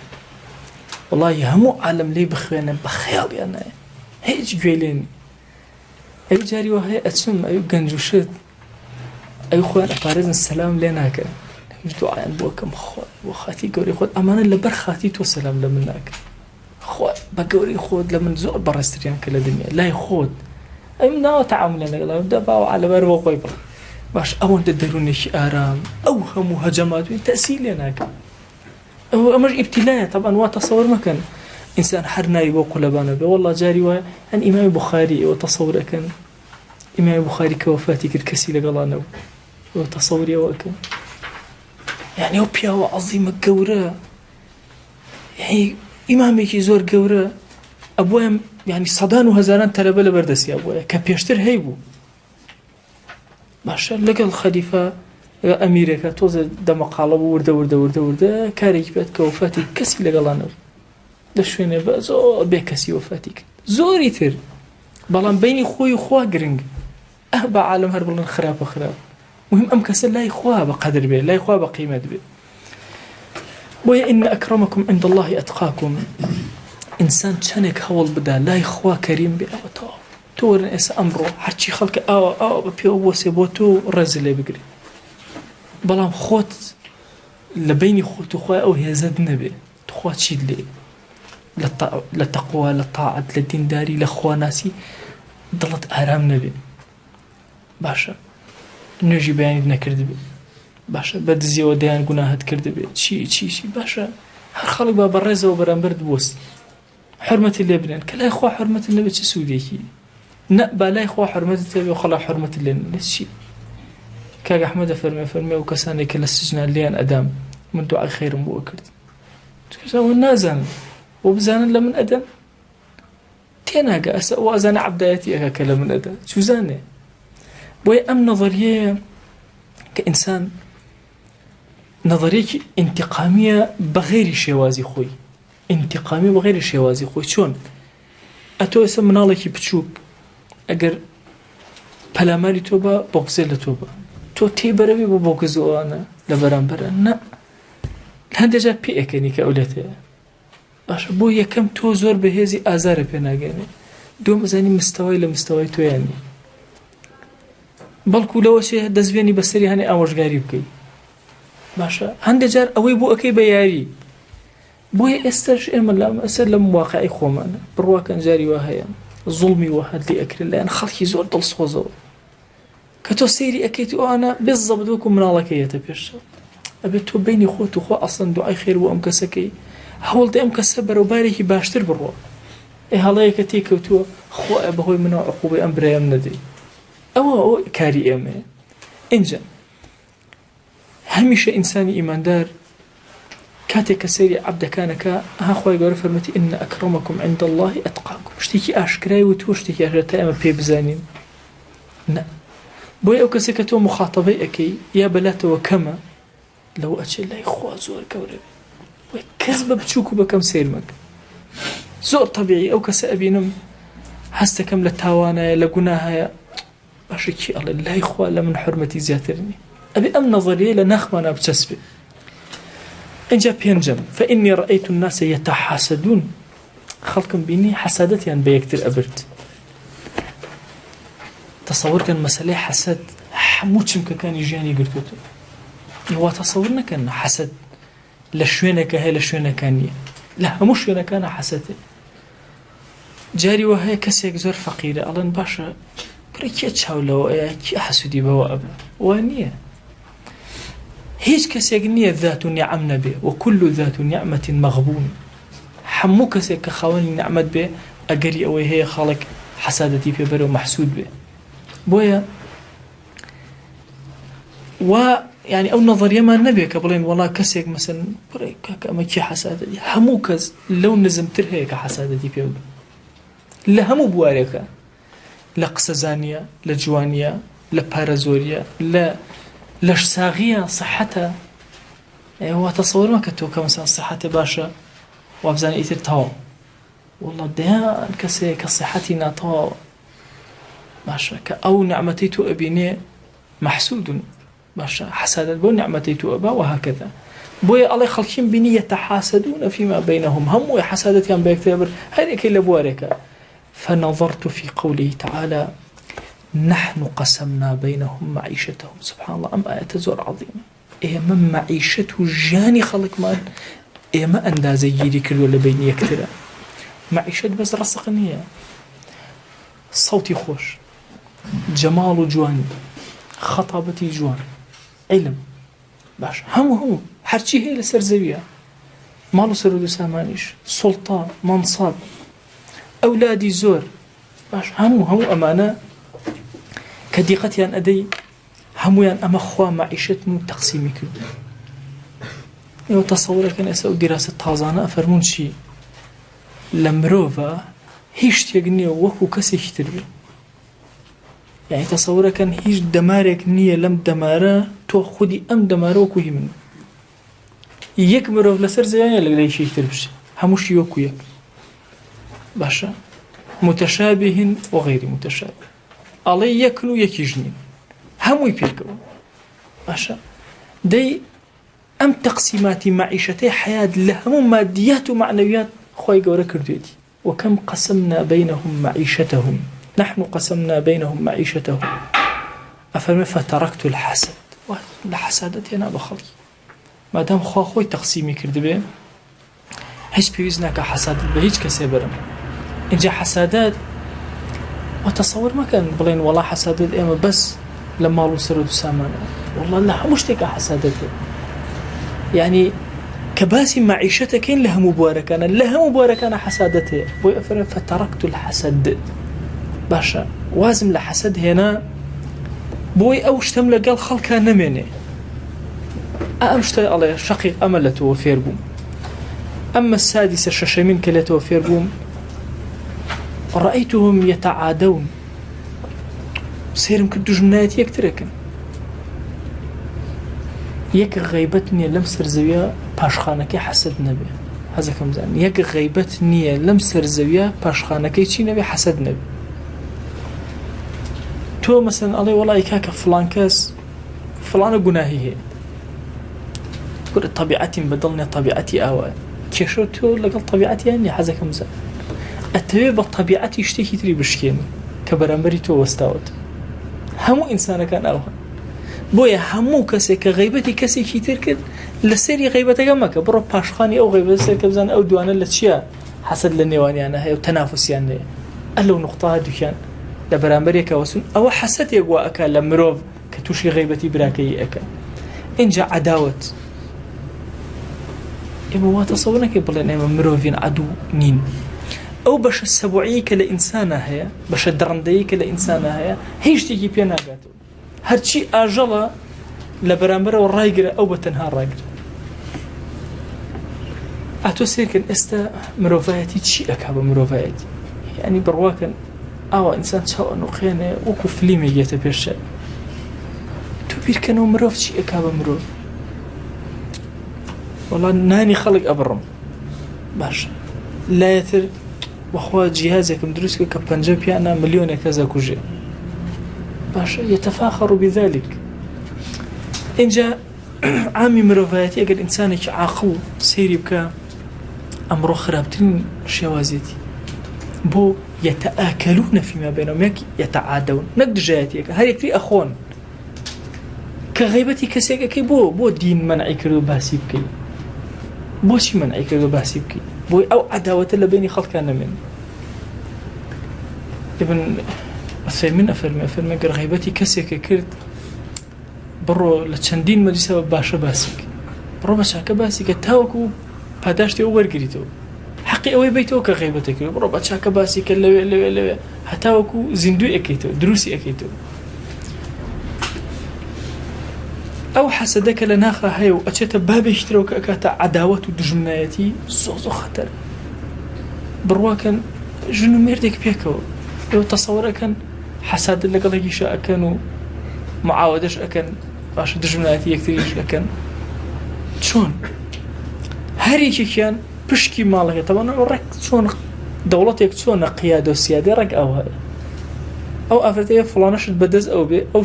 وەڵی هەموو عالم لێی بخوێنە بە خەیاڵیان نایە هیچ گوێ لێ نی ئەو جاری وە هەیە ئەچم ئەو گەنج و شت ئەو خۆیان ئەپارێزن سەلام لێ ناکەن دوعایان بۆ کەم خۆت بۆ خاتی گەورەی خۆت ئەمانە لەبەر خاتی تۆ سەلام لە من ناکەن خۆت بە گەورەی خۆت لە من زۆر بەڕێستریان کە لە دنیا لای خۆت ئەم ناوە تەعاملە لەگەڵا دە باوە عالەبەر بۆ خۆی بڵێ باش ئەوەندە دەرونێکی ئارام ئەو هەموو هەجەماتوی تەئسیر لێ ناکەن ئەمەش ئیبتیلایە طبعاً وا تەسەوور مەکەن ئینسان هەر ناوی بۆ قولەبانە بێ وەڵڵا جاری وایە هەن ئیمامی بوخاری ئەوە تەسەوور ئەکەن ئیمامی بوخاری کە وەفاتی کرد کەسی لەگەڵانەوە ئەوە تەسەووری ئەوە ئەکەن یعنی ئەو پیاوە عەزیمە گەورە یعنی ئیمامێکی زۆر گەورە ئەبووە یعنی سەدان و هەزاران تەلەبە لە بەردەستیا بووە کە پێشتر هەی بوو باشە لەگەڵ خەلیفە ئەمیرێکە تۆزە دەمەقاڵە بوو وردە کارێکی بێت کە وەفاتی کەسی لەگەڵانەوە لە شوێنێ بە زۆر بێ کەسی وەفاتی کرد زۆری تر بەڵام بینی خۆی و خوا گرنگ بە عالم هەر بڵن خراپە مهم ئەم کەسە لای خوا بە قەدر بێ لای خوا بە قیمەت بێ بۆیە ئین ئەکرەمەکم عند الله ئەتقاکم ئینسان چەندێک هەوڵ بدا لای خوا کەریم بێ ئەوە تەواو تۆ وەرن ئێستا ئەمڕۆ هەرچی خەڵکە ئاوە بە پێوە بۆسێ بۆ تۆ ڕێز لێ بگرێ بەڵام خۆت لە بینی خۆت و خوای ئەو هێزت نەبێ تخوا چیت لێ لە تەقوا لە تاعەت لە دینداری لە خواناسی دڵت ئارام نەبێ باشە نوێژی بەیانیت نەکرد بێ باشە بە دزیەوە دەیان گوناهت کرد بێ چی باشە هەر خەڵک با بەڕێزەوە بەرامبەر بوەست حرمەتی لێ بنێن کە لای خوا حرمەتت نەبێت چه سوودێکی نە با لای خوا حرمەتت هەبێ و خەڵا حرمەتت لێ نێت چی کاک ئەحمەدە فەرمێ و کەسانێک کە لە سجنان لیان ئەدام من دوعای خەیرم بۆ کرد ئەوە نازانن و بزانن لە من ئەدەن تێناگە ئەسە ئەو ئازانە عەبدایەتی ئەکا کە لە من ئەدە چوزانێ بۆیە ئەم نەظەریەیە کە ئینسان نەظەریەکی ئینتیقامیە بەغێری شێوازی خۆی ئینتیقامی بەغێری شێوازی خۆی چۆن ئەتۆ ئێستا مناڵێکی بچووک ئەگەر پەلاماری تۆ بە بۆگزێ لە تۆ بە تۆ تێبەرەوی بۆ بۆگزەوانە لە بەرامبەرە نە هەندێک جار پێ ئەکەنی کە ئەولەتەیە باشە بۆ یەکەم تۆ زۆر بەهێزی ئازارە پێ ناگەێنێ دوم بزانی مستەوای لە مستەوای تۆیانی بەڵکو لەوە چێ دەستبێنی بەسەری هەنێ ئامۆژگاری بکەی باشە هەندێک جار ئەوەی بۆ ئەەکەی بە یاری بۆیە ئێستاش ئێمە ئەسەر لەم واقعی خۆمانە بڕواکەن جاری وا هەیە زوڵمی وەهات لێ ئەکرێت لایەن خەڵکی زۆر دڵسۆزەوە کە تۆ سەیری ئەەکەیت و ئەوانە بێزەبت وەکو مناڵەکەیەتە پێشەوە ئەبێت تۆ بینی خۆت و خۆ ئەسڵەن دوعای خێر بۆ ئەم کەسەکەی هەوڵدە ئەم کەسە بەرەوبارێکی باشتر بڕۆ هەڵەیەکە تێکەوتووە خۆە بەهۆی منەوە عقوبەی ئەم برایەم نەدەی ئەوە کاری ئێمەیە اینجا هەمیشە ئینسانی ئیماندار کاتێک کە سەیری عەبدەکانەکە خوای گەورە فەرمێتی ئین ئەکرەمەکم عند الله ئەتقاکم شتێکی ئاشکرای و تۆ شتێکی ئاشکرا تا ئێمە پێ بزانین نە بۆیە ئەو کەسێک کە تۆ مخاتەبەی ئەەکەی یا بەلاتەوە کەمە لەو ئەچێ لای خوا زۆر گەورە بێ کەس بە بچووک و بەکەم سیر مەکە زۆر طەبیعی ئەو کەسە ئەبینم هەستەکەم لە تاوانایە لە گوناهایە باشە کی ئەڵێ لای خوا لە من حرمەتی زیاترنی ئەبێ ئەم نەظەریە لە ناخمانە بچەسبێ اینجا پێنجەم فإني رأيت الناس يتحاسدون خەڵکم بینی حەسادەتیان بە یەکتر ئەبرد تەسەوورکەن مەسەلەی حەسەد هەموو چمکەکانی ژیانی گرتووەتەوە وا تەسەوور نەکەن حەسەد لە شوێنێکە هەیە لە شوێنەکان نییە لە هەموو شوێنەکانە حەسەدە جاری وە هەیە کەسێک زۆر فەقیرە ئەڵێن باشە برە کێ چاولەوە ئەیە کی حەسوودی بەوە ئەبێ وا نییە هیچ کەسێک نییە ذات و نیعەم نەبێ وكل ذات نعمة مغبون هەموو کەسێک کە خاوەنی نعمەت بێ ئەگەری ئەوەی هەیە خەڵک حەسادەتی پێبەرە و مەحسوود بێ بۆیە وا يعني ئەو نەظەریەمان نەبێ کە بڵێن وەڵا کەسێک مەسەن بڕێ کاکە ئەمە کی حەسادەتی هەموو کەس لەو نزمتر هەیە کە حەسادەتی پێ بێ لە هەموو بوارێکە لە قسەزانیە لە جوانیە لە پارەزۆریە لەش ساغیە سەحەتە وا تەسەوەر مەکە تۆ کە مەسەڵەن سەحەتە باشە وابزانە ئیتر تەواو والله دەیان کەسێک کە سەحەتی ناتەواوە باشە کە ئەو نعمەتەی تۆ ئەبینێ مەحسوودن باشە حەسادەت بۆ نعمەتەی تۆ ئەبا وهەکەذا بۆیە ئەڵێ خەڵکیم بینی يتحاسدون فيما بينهم هەمووی حەسادەتیان بە یەکتر بر هەر یەکەی لە بوارێکە فنظرت في قوله تعالى نحن قسمنا بينهم معيشتهم سبحان الله أم آية زور عظيمة إيما معيشة جاني خلق مان إيما أندازي يجيري كل ولا بين يكترا معيشة بس رسقنية صوتي خوش جمال جوان خطابتي جوان علم باش هم هرچی هەیە لەسەر زەویە ماڵ و سەرۆ و سامانیش سوڵتان مەنسەب ئەولادی زۆر باش هەموو ئەمانە کە دیقەتیان ئەدەی هەمویان ئەمە خوا مەعیشەتن و تەقسیمی کردو ئێوە تەسەوورەکەن ئێستا و دیراسە تازانە ئەفەرمون چی لە مرۆڤە هیچ شتێک نییە وەکو کەسێکی تر بێ یعنی تەسەوورەکەن هیچ دەمارێک نییە لەم دەمارە تۆ خودی ئەم دەمارە وەکو هی من یەک مرۆڤ لەسەر زەویانە لە لایشی تر بشێ هەمووشی وەکو یەک باشە متشابهن وغير متشابه ئەڵێ یەکن و یەکیش نین هەمووی پێکەوە باشە دەی ئەم تەقسیماتی مەعیشەتەی حەیات لە هەموو مادیات و معنەویات خۆی گەورە کردوێتی وكم قسمنا بينهم معيشتهم نحن قسمنا بينهم معيشتهم أفرمي فتركت الحسد لحسادتي أنا بخلي ما دام خوي تقسيمي كرد به هیچ پێویست ناکە حەسادت بە هیچ کەسێ برم اینجا حەسادات وتصور مەکەن بڵێن وەڵا حەسادت ئێمە بەس لە ماڵ و سەرۆت و سامانە والله لە هەموو شتێکە حەسادت یعنی کە باسی مەعیشەتەکەین لە هەموو بوارەکانە لە هەموو بوارەکانە حەسادت هەیە بۆی ئەفەرمێ فتركت الحسد باشە وازم لە حەسەد هێنا بۆی ئەو شتم لەگەڵ خەڵکان نەمێنێ ئەم شتە ئەڵێ شەقیق ئەمە لە تۆ فێر بووم أما السادسة ششمين كلته في الروم رأيتهم يتعادون سيرم كدو جنات يكتركن يك غيبتني لمسر زويا باشخانكي حسد نبي هذا كم زين يك غيبتني لمسر زويا باشخانكي شي نبي حسد نبي تو مثلا الله والله يكاك فلان كاس فلان جناهي هي تقول طبيعتي بدلني طبيعتي أوان كيشو تو لقل طبيعتي يعني حزك مزا التوي بالطبيعتي يشتكي تري بشكين كبرامبري تو واستاوت همو إنسان كان أوها بويا همو كسي كغيبتي كسي كي تركد لسيري غيبتك أمك برو باشخاني أو غيبتي سير كبزان أو دوانا لتشيا حسد للنيواني أنا هي وتنافس يعني ألو نقطة دوكان لبرامبري كواسون أو حسد يقوى أكا لمروف كتوشي غيبتي براكي أكا إنجا عداوة إما واتصورنا كي بلين إما مروفين عدو نين أو باش السبوعية كلا إنسانة هي باش الدرندية كلا إنسانة هي هيش تيجي بينا قاتو هرشي أجلا لبرامبرة والرايقرة أو بتنها الرايقرة أتوسير كان استا مروفايتي تشي أكابا مروفايتي يعني برواكن أو إنسان شاو أنو خيانة وكو فليمي جيتا بيرشا تبير كانوا مروف تشي أكابا مروف والله ناني خلق أبرم باش لا يتر وأخوات جهازكم دروسك كبنجاب أنا مليون كذا كوجي باش يتفاخر بذلك إن جاء عامي مروفاتي أقل إنسانك عاقل سيري بك أمر خرابتين شوازيتي بو يتآكلون فيما بينهم يتعادون نقد جايتك هل يكفي أخوان كغيبتي كسيك كي بو دين منعي كردو باسي بكي بوشي منعي كردو باسي بكي بو أو عداوة اللي بيني خلق كان من ابن الثامن أفرمي قر غيبتي كسيك كرد برو لتشندين مجلسة باشا باسيك برو باشاك باسيك تاوكو باداشتي أو ورقريتو حقي أوي بيتو كغيبتك برو باشاك باسيك اللي هتاوكو زندو أكيتو دروسي أكيتو أو حسدك لناخا هايو أتشتا بابي اشتروك أكاتا عداوة دجمنايتي زوزو خطر برواكن جنو ميردك بيكو لو تصوركن حساد اللي قلقي شاء كانوا معاودش أكن باش دجمناتي يكتريش أكن شون هريكي كان بشكي مالك طبعا رك شون دولتك شون قيادة وسيادة رك أو أفرتيه فلانش بدز أو بي أو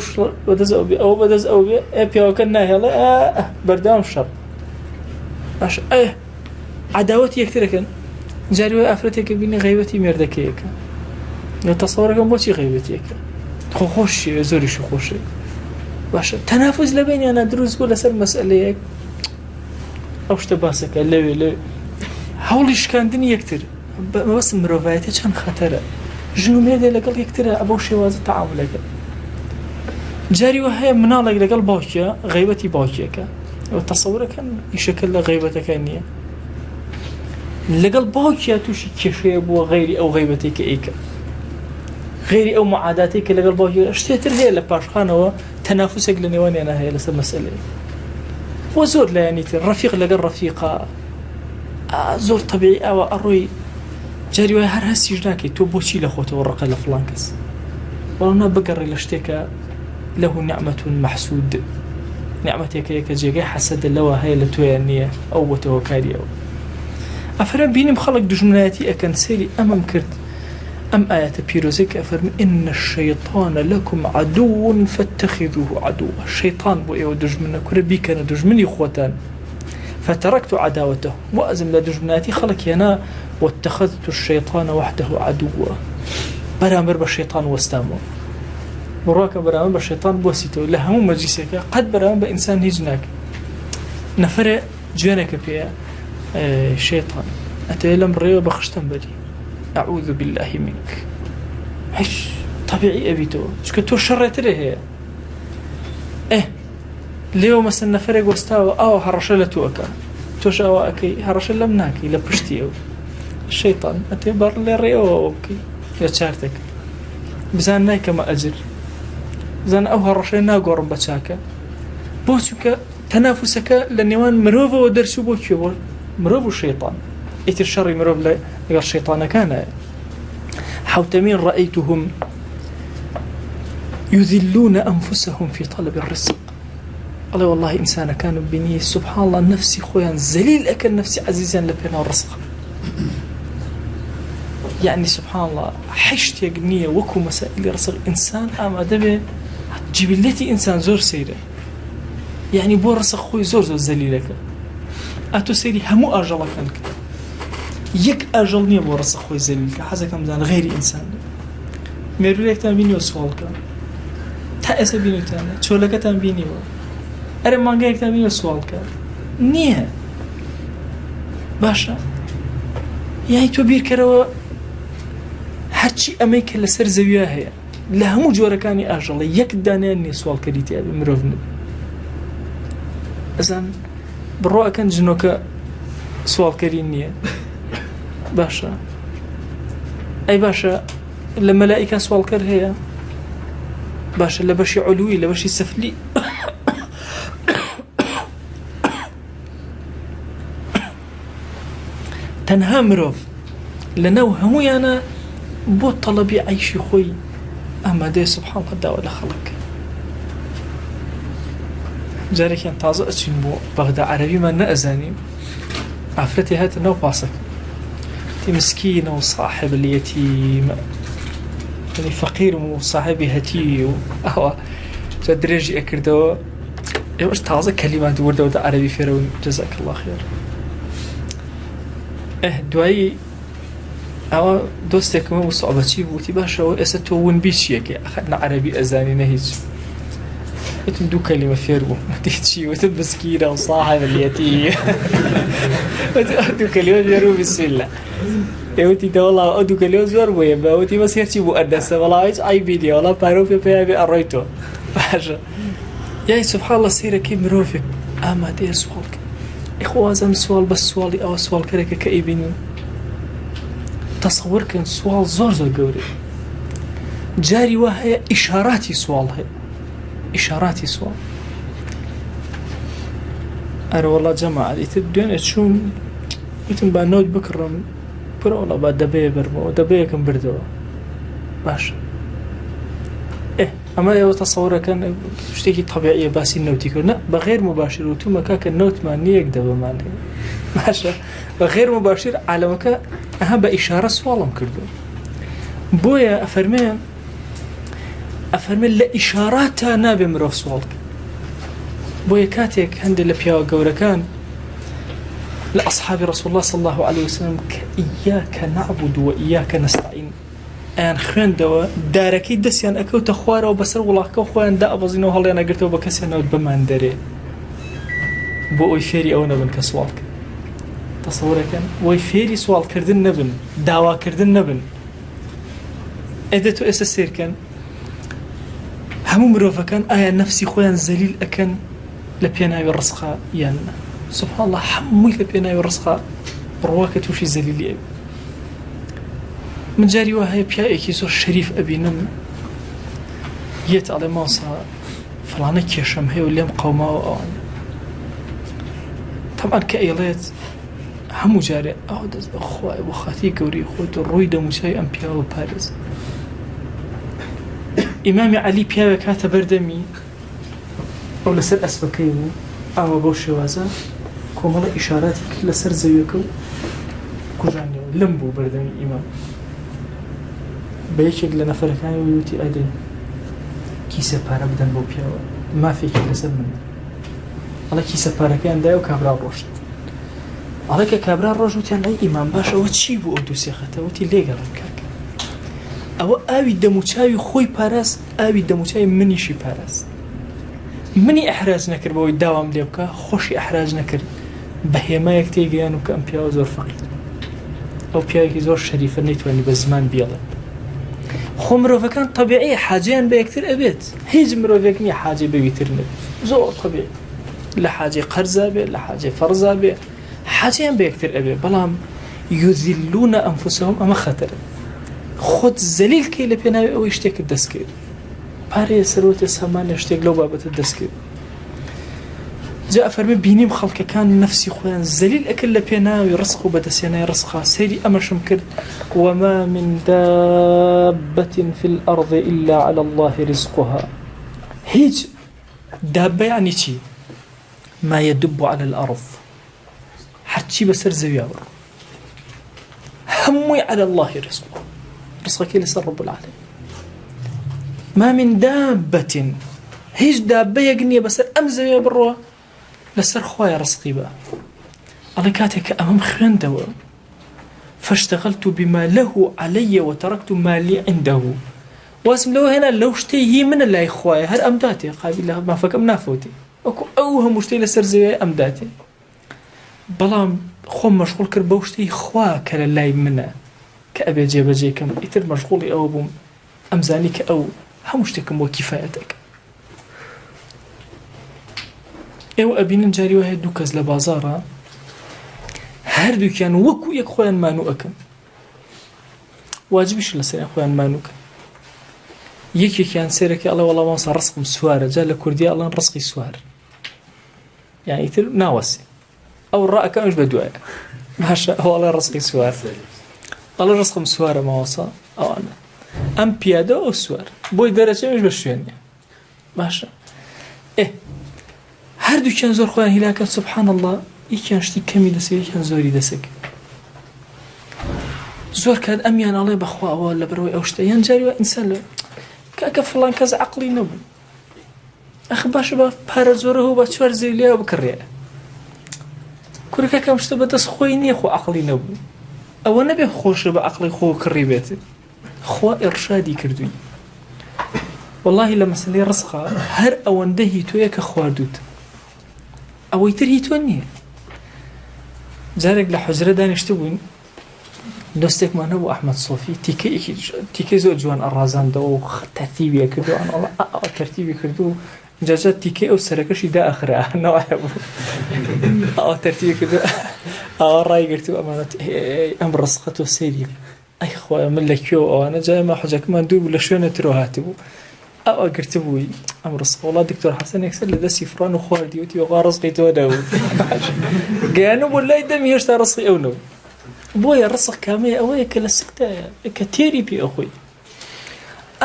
بدز أو بي أو بدز أو بي أبيو كنا هلا بردام شر باش عداوتي يكتر كان جاري أفرتك بيني غيبتي مردكيك لو تصورك موشي غيبتيك خوش زوري شو خوش باش تنافس لبيني أنا دروس كل سر مسألة أو اشتباسك لوي حولش كان دني يكتر بس مروفايته كان خطره جنومي دي لقل يكتر أبو شواز التعامل جاري وهي منالك لقل باكيا غيبتي باكيك وتصورك كان يشكل غيبتك أنية لقل باكيا توشي كشيب وغيري أو غيبتك إيك غيري أو معاداتك لقل باكيا اشتهتر هي لباشخانة وتنافسك لنواني أنا هي لسه مسألة وزور لا يعني الرفيق لقل رفيقة زور طبيعي أو أروي جاري وهي هر هسي جناكي تو بوشي لخوته ورقة لفلانكس والله بقر لشتك له نعمة محسود نعمتك يك جيجي حسد اللوا هاي لتوانية أو توكالي أو أفرم بيني مخلق دجمناتي أكن سيري أمام كرت أم آية بيروزيك أفرم إن الشيطان لكم عدو فاتخذوه عدوا الشيطان بو دجمنا كربي كان دجمني خوتان فتركت عداوته وأزم لدجمناتي خلق ينا واتخذت الشيطان وحده عدوا برامر بالشيطان واستامو براك برامر بالشيطان بوسيتو لهم مجلسك قد برامر بإنسان هجناك نفر جوانك بيا شيطان أتيلم ريو بخشتن بدي أعوذ بالله منك هش طبيعي أبيتو شكتو شريت له هي ليو مثلا نفرق واستاو أو هرشلتو أكا توشاوا أكي هرشل لمناكي لبشتيو الشيطان أتبر لريو أوكي يا شارتك بزان نايك ما أجر بزان أو هرشلنا قرب بتشاكا بوشك تنافسك لنيوان مروفا ودرسو بوكيو مروفو الشيطان إتر الشر مروف لقى الشيطان كان حوتمين رأيتهم يذلون أنفسهم في طلب الرزق الله والله إنسان كانوا بني سبحان الله نفسي خويا زليل أكل نفسي عزيزا لبنا الرزق يعني سبحان الله حشت يقنية وكو مسائل رزق إنسان أما دبي جبلتي إنسان زور سيرة يعني بو رزق خوي زور زليلك أتو سيري همو أجلك أنك يك أجلني بو رزق خوي زليلك حزا كمزان غير إنسان ميرو ليك تنبيني وسوالك تأسى بيني تاني شولك تنبيني أرى ما قاعد تبين السؤال كار نيه باشا يعني تبير كروا هرشي أميك لسر زوياه هي لهم جورا كاني أجل يكداني أني سؤال كريتي أبي مروفن إذن بالرؤى كان جنوك سؤال كرينيه باشا أي باشا الملائكة سؤال كر هي باشا لبشي علوي لبشي سفلي تنها مروف لنو همو يانا بو طلبي عيشي خوي أما دي سبحان الله داولا خلق جارك يعني تازق أتشين بو بغدا عربي ما نأزاني عفرتي هات نو باسك تي مسكين وصاحب اليتيم يعني فقير وصاحبي هتي أهو جدريجي أكردو يوش تازق كلمات ورد عربي فيرون جزاك الله خير دوایی او دوستك ما صعوبتي بوتي باشا واسه ون بيشيك اخذنا عربي ازاني نهيج قلت دو كلمه فيرو تيجي وتبسكينه وصاحب اليتيم دو كلمه فيرو بسم الله يوتي ده والله دو كلمه زور ويا باوتي بس هيك مؤنثه والله اي فيديو والله بارو في قريته باشا يا سبحان الله سيره كي مروفك اما دي سؤالك إخوة زم سؤال بس سؤالي أو سؤال كريك كأيبيني تصور كان سؤال زور قوري جاري وهي إشاراتي سؤال هي إشاراتي سؤال أنا والله جماعة دي تبدون تشوم يتم بانود بكرم برا والله بعد دبيه برمو دبيه كم بردوا باش أما يو تصور كان شتيكي طبيعية باسي النوتي كنا بغير مباشر وتوما كاك النوت ما نيك دبا مالي ماشي بغير مباشر على مكا أهم بإشارة سوالم كردو بويا أفرمي لإشارات نابي مروف سوالك بويا كاتيك هندي لبياو قوركان لأصحاب رسول الله صلى الله عليه وسلم إياك نعبد وإياك نستعين أن خوان دوا داركي دسيان أكو تخواره وبسر والله كو خوان دا أبزينو هالي أنا قلتو بكسيان أود بمان داري بو فيري أو نبن كسوالك تصورك كان فيري سوال كردن نبن دعوة كردن نبن أدتو أساسير كان همو مروفا كان آية نفسي خوان زليل أكن لبيناوي الرسخة يعني سبحان الله حموي لبيناوي الرسخة رواك توشي زليلي أبي من جاري وهاي بيائكي زور شريف أبي نم يت على ماصا فلانة كيشم هي والليم قوما وآن طبعا كأيلات همو جاري أعود أخوائي وخاتي قوري خود الرويدة موساي أم بياو بارز إمامي علي بياو كاتا بردمي أو لسر أسبكيو أو بوشي وازا كومالا إشاراتي لسر زيوكو كجانيو لمبو بردمي إمام بيشك لنا فركاني ويوتي أدي كيسة بارا بدن بو بياو ما فيك لسر منه الله كيسة بارا كان دايو كابرا روشت الله كابرا روشت وتيان أي إمام باشا وتشيبو أدو سيخته وتي ليقا ركاك أو آوي دموچاوي خوي باراس آوي دموچاوي منيشي باراس مني إحراز نكر بوي داوام ليبكا خوشي إحراز نكر بهيما يكتيقيانو كأم بياو زور فقير أو بياوكي زور شريفة نيتواني بزمان بيالي خو مروفكان طبيعي حاجيان بيكتر أبيت هيج مروفكني حاجة بيكتر نبي زور طبيعي لحاجة قرزة بي لحاجة فرزة بي حاجيان بيكتر أبي بلام يذلون أنفسهم أما خطر خود زليل كي لبيناوي أو يشتك الدسكير باري سروت السمان يشتك لو بابت الدسكير جاء فرمي بينيم خلق كان نفسي خوان زليل أكل لبيناوي رزقه بدسينا رزقها سيري أمر شمكر وما من دابة في الأرض إلا على الله رزقها هيج دابة يعني شي ما يدب على الأرض حتى بسر زوياور همي على الله رزقه رزقك لسر رب العالمين ما من دابة هيج دابة يقنية بسر أمزويا بروا لسر خوايا رزقي بقى الله كاتك أمام خيان دوا فاشتغلت بما له علي وتركت ما لي عنده واسم لو هنا لو شتيه من الله خوايا هل أمداتي قابل ما فكم نافوتي أكو أوهم مشتي لسر زويا أمداتي بلام خم مشغول كربوشتي خوا كلا لاي منا كأبي جيب جيكم يتر مشغولي أو بوم أمزانيك أو همشتكم وكفايتك أو أبين جاري وهي دوكاز لبازارة هر دوكان وكو يك خوان مانو أكم واجبش لسر خوان مانوك يكي كان سيرك الله والله ما صار رزق سوار جال لكردية الله رزقي سوار يعني يتر ناوسي أو الرأك مش بدواء ماشا هو الله رزقي سوار الله رزق مسوارة ما وصى أو أنا أم بيادة أو سوار بوي درجة مش بشويني ماشا هر دو كان زور خوان هلاكا سبحان الله يكان شتي كمي دسي يكان زوري دسك زور كان أميان الله بخوا أولا بروي أو شتي ينجاري وإنسان له كاكا فلان كذا عقلي نبو أخباش بار زوره بشوار زيليا وبكريا كوركا كم شتى بدس خويني خو عقلي نبو أو نبي خوش بعقلي خو كريباتي خو إرشادي كردوي والله لما سلي رزقه هر أو ندهي تويك خواردوت أو يترهي توني جارك لحجرة دانشتبون دوستك ما نبو أحمد صوفي تيكي زو جوان الرازان دو ترتيبي كردو أنا الله ترتيبي كردو جاجات تيكي أو سركشي دا آخره نوعه أو ترتيبي كردو أو رأي قرتو أمانات أمر رزقته سيري أي خويا من لكيو أو أنا جاي ما حجك ما ندور ولا شو نتروهاتبو أو قرتبوي أمر رزق والله دكتور حسن يكسر لدى سفران وخوار ديوتي وغار رزقي توداو قانو ولا يدم يشتى رزقي أو نو بويا الرزق كامي أوي كلا سكتايا كتيري بي أخوي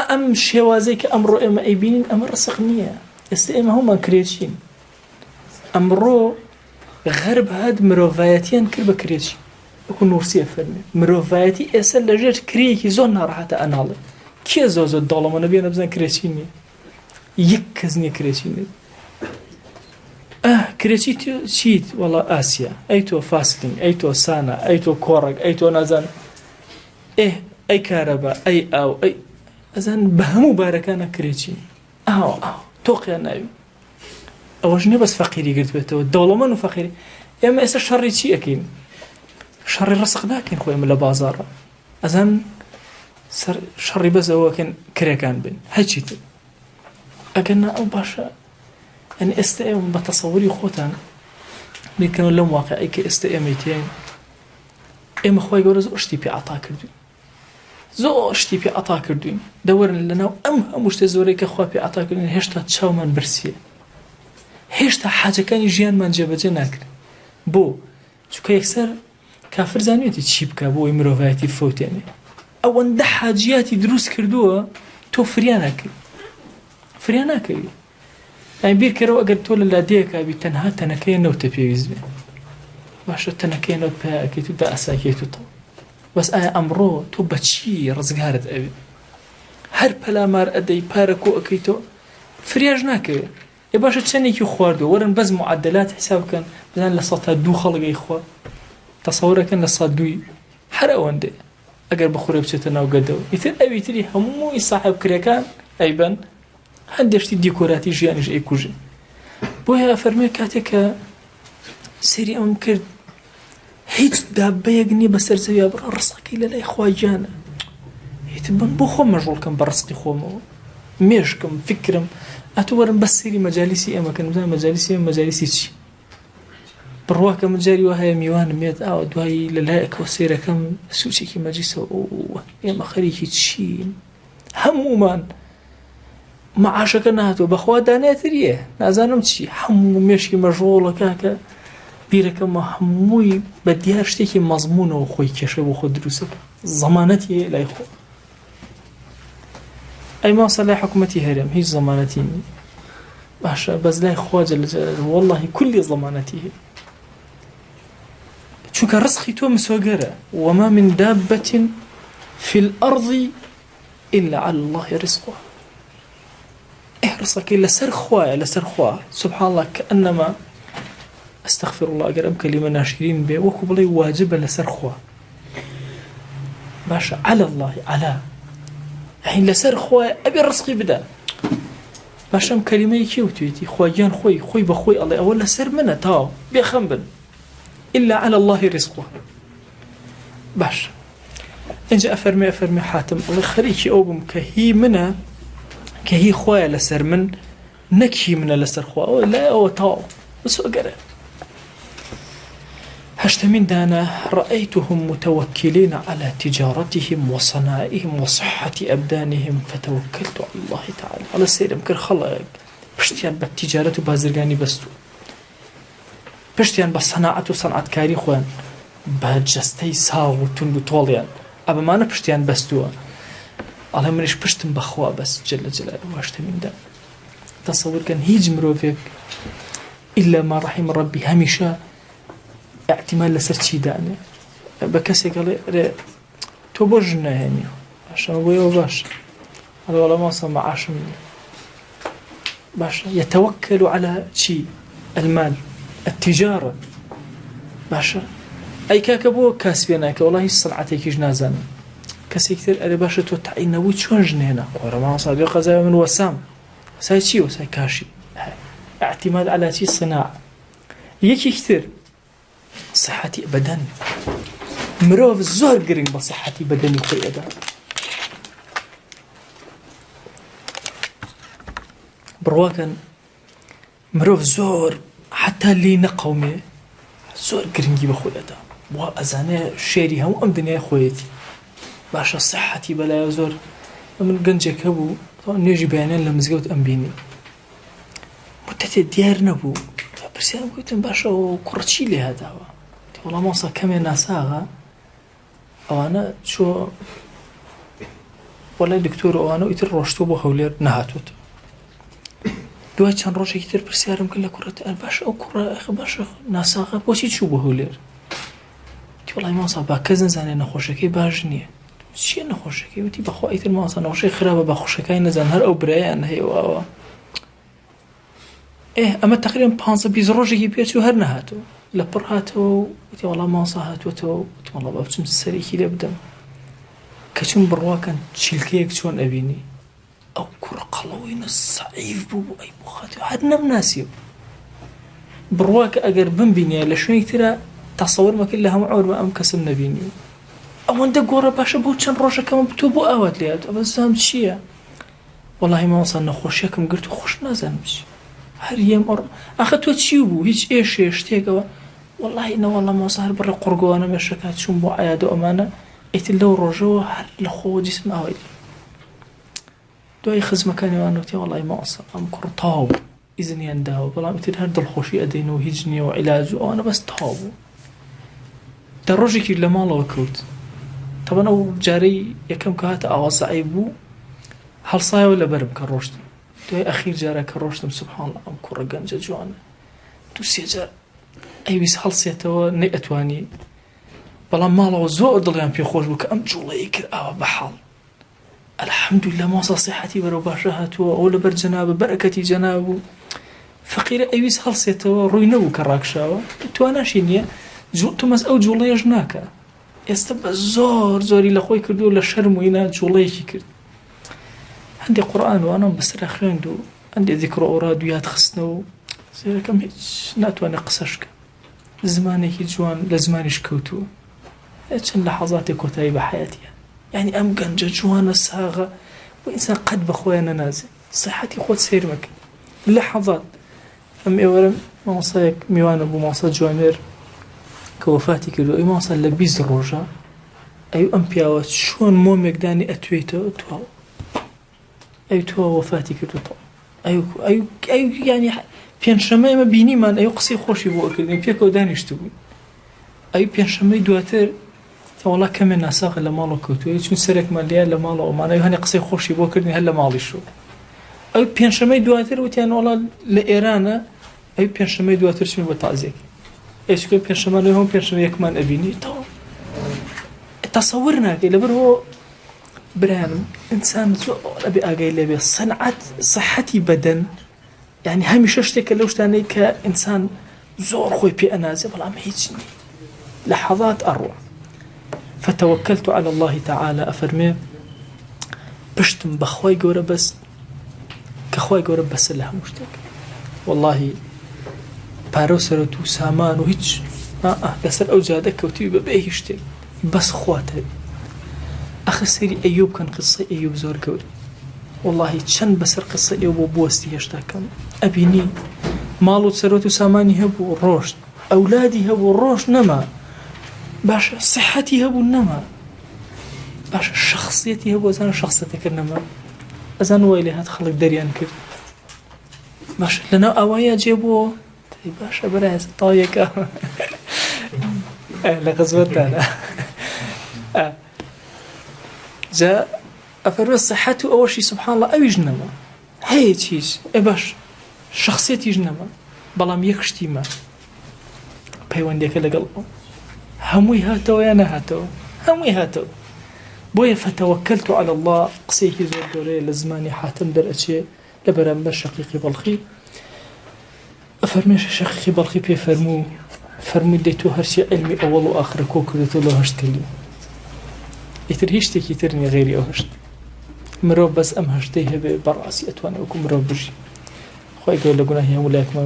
ئەم شێوازەی کە ئەمڕۆ ئێمە ئەیبینین ئەمە ڕسق نییە. ئێستا ئێمە هەمومان کرێچین. ئەمڕۆ غەرب هەد مرۆڤایەتیان کرد بە کرێچی. وەکو نورسی فەرمێ مرۆڤایەتی ئێستا لەژێر کرێیەکی زۆر ناڕەحەتە ئەناڵێ. کێ زۆر دەوڵەمەندە بێنە بزانن کرێچی نییە؟ یەک کەس نییە کرێچی نییە. کرێچی چیت؟ وەڵا ئاسیا، ئەی تۆ فاسلینگ، ئەی تۆ سانە، ئەی تۆ کۆڕێک، ئەی تۆ نازان ئەی کارەبا، ئەی ئاو، ئەی ئەزان بە هەموو بارەکانە کرێچی ئاو تۆقیان ناوی. ئەوەش نییە بەس فەقیری گرت بێتەوە، دەوڵەمەند و فەقیری. ئێمە ئێستا شەڕی چی ئەکەین؟ شەڕی ڕسق ناکەین خۆ ئێمە لە بازاڕە. ئەزان شەڕی بەس ئەوەکەن کرێکان بن هەچی تر. ئەگەرنا ئەو باشە ئەنی ئێستا ئێمە بە تەسەووری خۆتان بیرکەنەوە لەم واقعەی کە ئێستا ئێمەی تێین. ئێمە خۆی گەورە زۆر شتی پێ عەتا کردوین، زۆر شتی پێ عەتا کردوین. دەوەرن لەناو ئەم هەموو شتە زۆرەی کە خوا پێ عەتا کردوین هێشتا چاومان برسیە، هێشتا حاجەکانی ژیانمان جێبەجێ ناکرد. بۆ چونکە یەکسەر کافر زانوێتی چی بکە بۆ ئەوی مرۆڤایەتی فەوتێنێ. ئەوەندە حاجیاتی دروست کردووە تۆ فریان ناکەی، فریان ناکەوی. ئەی بیرکەرەوە ئەگەر تۆ لە لادەیەکا بی تەنها تەنەکەی نەوتە پێویست بێ، باشە تەنەکەی نەوت پێیاکەیت و دائەساکەیت و تەواو. بەس ئایا ئەمڕۆ تۆ بەچی ڕزگارت ئەوێ؟ هەر پەلامار ئەدەی پارە کۆ ئەەکەیتەوە فریاش ناکەوێت. ێ باشە چەندێکی خواردووە وەرن بەس معدلات حساب بکەن بزان لە 102 خەڵگەی خوا تەسەوورەکەن لە 102 هەر ئەوەندێ ئەگەر بخورێ بچێتە ناو گەدەوە. ئیتر ئەوی تری هەمووی ساحب کرێکان ئەیبەن هەندێشتی دیکۆراتی ژیانیش ئەیکوژن. بۆیە فەرمێ کاتێک کە سەیری ئەمەم کرد هیچ دابەیەک نییە بەسەر زەویە بڕە ڕسەکەی لە لای خوا گیانە. ئیتر بن بۆ خۆم مەشغوڵکەم بە ڕسقی خۆمەوە، مێشکم فکرم ئەتۆ وەرن بەس سەیری مەجالیسی ئێمەکەن بزانم مەجالیسی ئێمە مەجالیسی چی. بڕواکە مجاری وە هەیە میوانم مێت ئاوە دوایی لە لایەکەوە سێرەکەم سوچێکی مەجلیسەوە ئێمە خەریکی چین هەموومان معاشەکە نهاتوە بەخوا دانێتریە نازانم چی هەموو مێشکی مەژۆڵە کاکە بیرەکەمە هەمووی بە دیار شتێکی مەزمونەوە خۆی کێشە بۆ خۆ دروستەکە زەمانەتی لای خۆ. ئەی ماسە لای حکومەتی هەرێم هیچ زەمانەتی نی باشە بەس لای خوا جەل جەلالوهو وەڵڵاهی کولی زەمانەتی هەیە. چونکە ڕزقی تۆ مسۆگەرە وما من دابة في الأرض إلا على الله رزقها. ڕزقەکەی لەسەر خوایە لەسەر خوا سبحان الله كأنما استغفر الله ئەگەر ئەم کەلیمە ناشرین بێ وەکو بڵێ واجبە لەسەر خوا باشە على الله على يعني لەسەر خوایە ئەبێ ڕزقی بدە. باشە ئەم کەلیمەیەکی وتوێتی خواگیان خۆی بە خۆی ئەڵێ ئەوە لەسەر منە تاو بێخەم بن إلا على الله رزقه. باش اینجا ئەفەرمێ حاتم ئەڵێ خەریکی ئەو بم کە هی منە کە هی خوایە لەسەر من نەک هی منە لەسەر خوا ئەوە لا ئەوە تاو بسۆگەرە. هەشتمین دانە رأيتهم متوكلين على تجارتهم وصنائعهم وصحة أبدانهم فتوكلت على الله تعالى. على سيرم كر خلق پشتیان بە تیجارەت و بازرگانی بەستووە پشتیان بە سەناعەت و سەنعەتکاری خۆیان بە جەستەی ساغ و تند و تۆڵیان ئەبەمانە پشتیان بەستووە. ئەڵێ منیش پشتم بەخوا بەس جەلە جەلالوهو. هەشتمیندا تەسەوورکەن هیچ مرۆڤێک ئیلا ما ڕەحیم ڕەبی هەمیشە اعتماد لەسەر چی دانێ بە کەسێک ئەڵێ تۆ بۆ ژن ناهێنی باشەمە بۆیەوە باش ئەڵێ وەڵا ماسە مەعاشم باشە يتوكل على چی المال التجارة باشە ئەی کاکە بۆ کاسبێ ناکە وەڵا هیچ سەنعەتێکیش نازانم کەسێک تر ئەرێ باشە تۆ تەعینەوەی چۆن ژنێنە خۆرە ماسە بێ قەزای من وەسام وەسای چی وەسای کاشی اعتماد على چی صناعة. یەکێک تر صحەتی بەدەن مرۆڤ زۆر گرنگ بە صحەتی بەدەنی خۆی ئەدا. بڕواکەن مرۆڤ زۆر حتا لی نەقەومێ زۆر گرنگی بە خۆی ئەدا وا ئەزانێ شێری هەموو ئەم دنیای خۆیەتی باشە صحەتی بەلایە زۆر. من گەنجێک هەبوو نوێژی بەیانیان لە مزگەوت ئەم بینی مدەتێ دیار نەبوو پرسیارم گوتم باشە و کوڕە چی لێ هەداوە وەڵام ماسە کەمێ ناساغا ئەوانە چۆ وەلای دکتۆر ئەوانە و ئیتر ڕۆشتۆ بۆ هەولێر نەهاتوت. دوای چەند ڕۆژێکی تر پرسیارم کرد لە کوڕەت باش ئەو کوڕە باشە ناساغا بۆچی چوو بۆ هەولێر؟ وڵی ماسا با کەس نزانێ نەخۆشەکەی باش نییە. چییە نەخۆشەکەی؟ وتی بەخوا ئیتر ماسا نەخۆشەی خراپە بە خۆشەکەی نەزان هەر ئەو برایان هەیەوە. ئەمە تقریبا 15 ڕۆژێکی پێچوو هەر نەهاتەوە لە پڕ هاتەوە و وتی وەڵا ماسا هاتووەتەوە وڵا با بچم سەرێکی لێ بدەم کە چون بڕواکەن چیلکەیەک چۆن ئەبینی ئەو کوڕە قەڵەوەینە سەعیف بوو ئەی بۆ خاتەوە هەر نەمناسیەوە بڕواکە ئەگەر بمبینیە لە شوێنێک ترە تەسەوەر مەکرد لە هەموو عمرمە ئەم کەسم نەبینی ئەوەندە گۆڕە باشە بۆ چەند ڕۆژەکەمە بتۆ بۆ ئاوات لێ هات ئەوە زام چییە؟ وەڵاهی مامۆستا نەخۆشیەکەم گرت و خۆش نازانم چی هەر یەم ئاخە تۆ چی بوو هیچ ئێشێ شتێکەوە؟ وەڵاهی نەوەڵا مامۆستا هەر بڕە قورگەوانە مێشەکات چوون بۆ عەیادە و ئەمانە ئیتر لەو ڕۆژەوە هەر لە خۆوە جیسم ئاوای دوای خزمەکانیوان وتی وەڵاهی مامۆستا ئەم کوڕ تەواو بوو ئیزنیان داوە بەڵام ئیتر هەر دڵخۆشی ئەدەینەوە هیچ نییە و عیلاج و ئەوانە بەس تەواو بوو. دە ڕۆژێکی لە ماڵەوە کەوت تەبەن ئەو جارەی یەکەم کە هاتە ئاوا سەعیب بوو هەڵسایەوە لەبەرم کە ڕۆشتم دوای ئەخیر جارە کە ڕۆشتم سوبحانڵڵا ئەم کوڕە گەنجە جوانە دوو سێ جار ئەیویست هەڵسێتەوە نەی ئەتوانی بەڵام ماڵەوە زۆر دڵیان پێخۆش بوو کە ئەم جوڵەیە کرد ئاوا بەحاڵ ئەلحەمدولیللا مۆسا سیحەتی بەرەو باشە هاتووە ئەو لەبەر جەنابە بەرەکەتی جەناب بوو فەقیرە ئەیویست هەڵسێتەوە ڕووی نەبوو کە ڕاکشاوە تواناشی نییە تۆمەس ئەو جوڵەیەش ناکە ئێستا بە زۆر زۆری لە خۆی کردو لە شەرم و ئینا جوڵەیەکی کرد هەندێک قورئان وانم بەسرە خوێند و هەندێک ذیکر و ئەوراد و یاد خستنەوە و زێرەکەم هیچ ناتوانێت قسەشکە زمانێکی جوان لە زمانیش کەوتووە چەند لەحەزاتێک کۆتایی بە حەیاتیە یعنی ئەم گەنجە جوانە ساغە بۆ ئینسان قەت بە خۆیان نەنازێ سیحەتی خۆت سیر مەکە لەحەزات ئەم ئێوەرە مامۆستایەک میوانە بوو مامۆستا جوامێر کە وەفاتی کردو ئەی مامۆستا لە 20 ڕۆژە ئەی ئەم پیاوە چۆن مۆمێک دانی ئەتوێتەوە تواو ئەی تۆ وەفاتی کردوتەوە ئەی ینی پێنجشەممە ئێمە بینیمان ئەی قسەی خۆشی بۆ کردین پێکەوە دانیشت بووین ئەی پێنجشەممەی دواتر وڵا کەمێ ناساغە لە ماڵەوە کەوتووە چون سەرێکمان لێ لە ماڵەوەمانە هەنێ قسەی خۆشی بۆ کردنی هەر لە ماڵی شو ئەو پێنجشەممەی دواتر وتیان وڵا لە ئێرانە ئەی پێنجشەممەی دواتر چون بە تازێکی ئێسکە پێنجشەممە لە هەم پێنجشەممە یەکمان ئەبینی تەواو تەسەور ناکەی لەبەرەوە برایانم ئینسان زۆر ئەبێ ئاگای لێبێ سەنعەت سەحەتی بەدەن یعنی هەمیشە شتێکە لەو شتانەی کە ئینسان زۆر خۆی پێ ئەنازێ بەڵام هیچ نییە لەحەظات ئەڕوا فتوكلت على الله تعالى أفرمي پشتم بخواي گەورە بەس کە خوای گەورە بەسە لە هەموو شتێک والله پارە و سەرەت و سامان و هیچ لەسەر ئەو جادە کەوتوی بەبێ هیچ شتێک بەس خواتە ئەخە سەیری ئەیوب کەن قسەی ئەیوب زۆر گەورە والله چەند بەسەر قسە ئێوە بۆ بوەستی هێشتا کەم ئەبینی ماڵ و سەرەت و سامانی هەبوو ڕۆشت ئەولادی هەبوو ڕۆژ نەما باشە صحەتی هەبوو نەما باشە شخصیەتی هەبوو ئەزانە شخصەتەکە نەما ئەزان وای لێ هات خەڵک دەریان کرد باشە لەناو ئاوایە جێبووە باشە بەرایە تاویەکە لە غەزوەتدانە جا ئەفەرمێ صحەت و ئەوەشی سبحان الله ئەویش نەما هەیە هیچ باش شخصیەتیش نەما بەڵام یەک شتیمە پەیوەندێکە لەگەڵ هەمووی هاتەوە یا نەهاتەوە هەمووی هاتەوە بۆیە فتەوەکەلت على الله قسەیەکی زۆر گەورەیە لە زمانی حاتم دەرئەچێ لە بەرامبەر شەقیقی بەڵخی ئەفەرمێ شەقیقی بەڵخی پێ فەرمووی دەی تۆ هەرچی عیلمی ئەوەڵ و ئاخرە کۆ کردێتەوە لە هەشت کەلی ئیتر هیچ شتێکی تر نییە غێری ئەو هەشت مرۆڤ بەس ئەم هەشتەی هەبێ بەڕاستی ئەتوانێت وەکو مرۆڤ بژی خوای گەورە لە گوناهی هەموو لایەکمان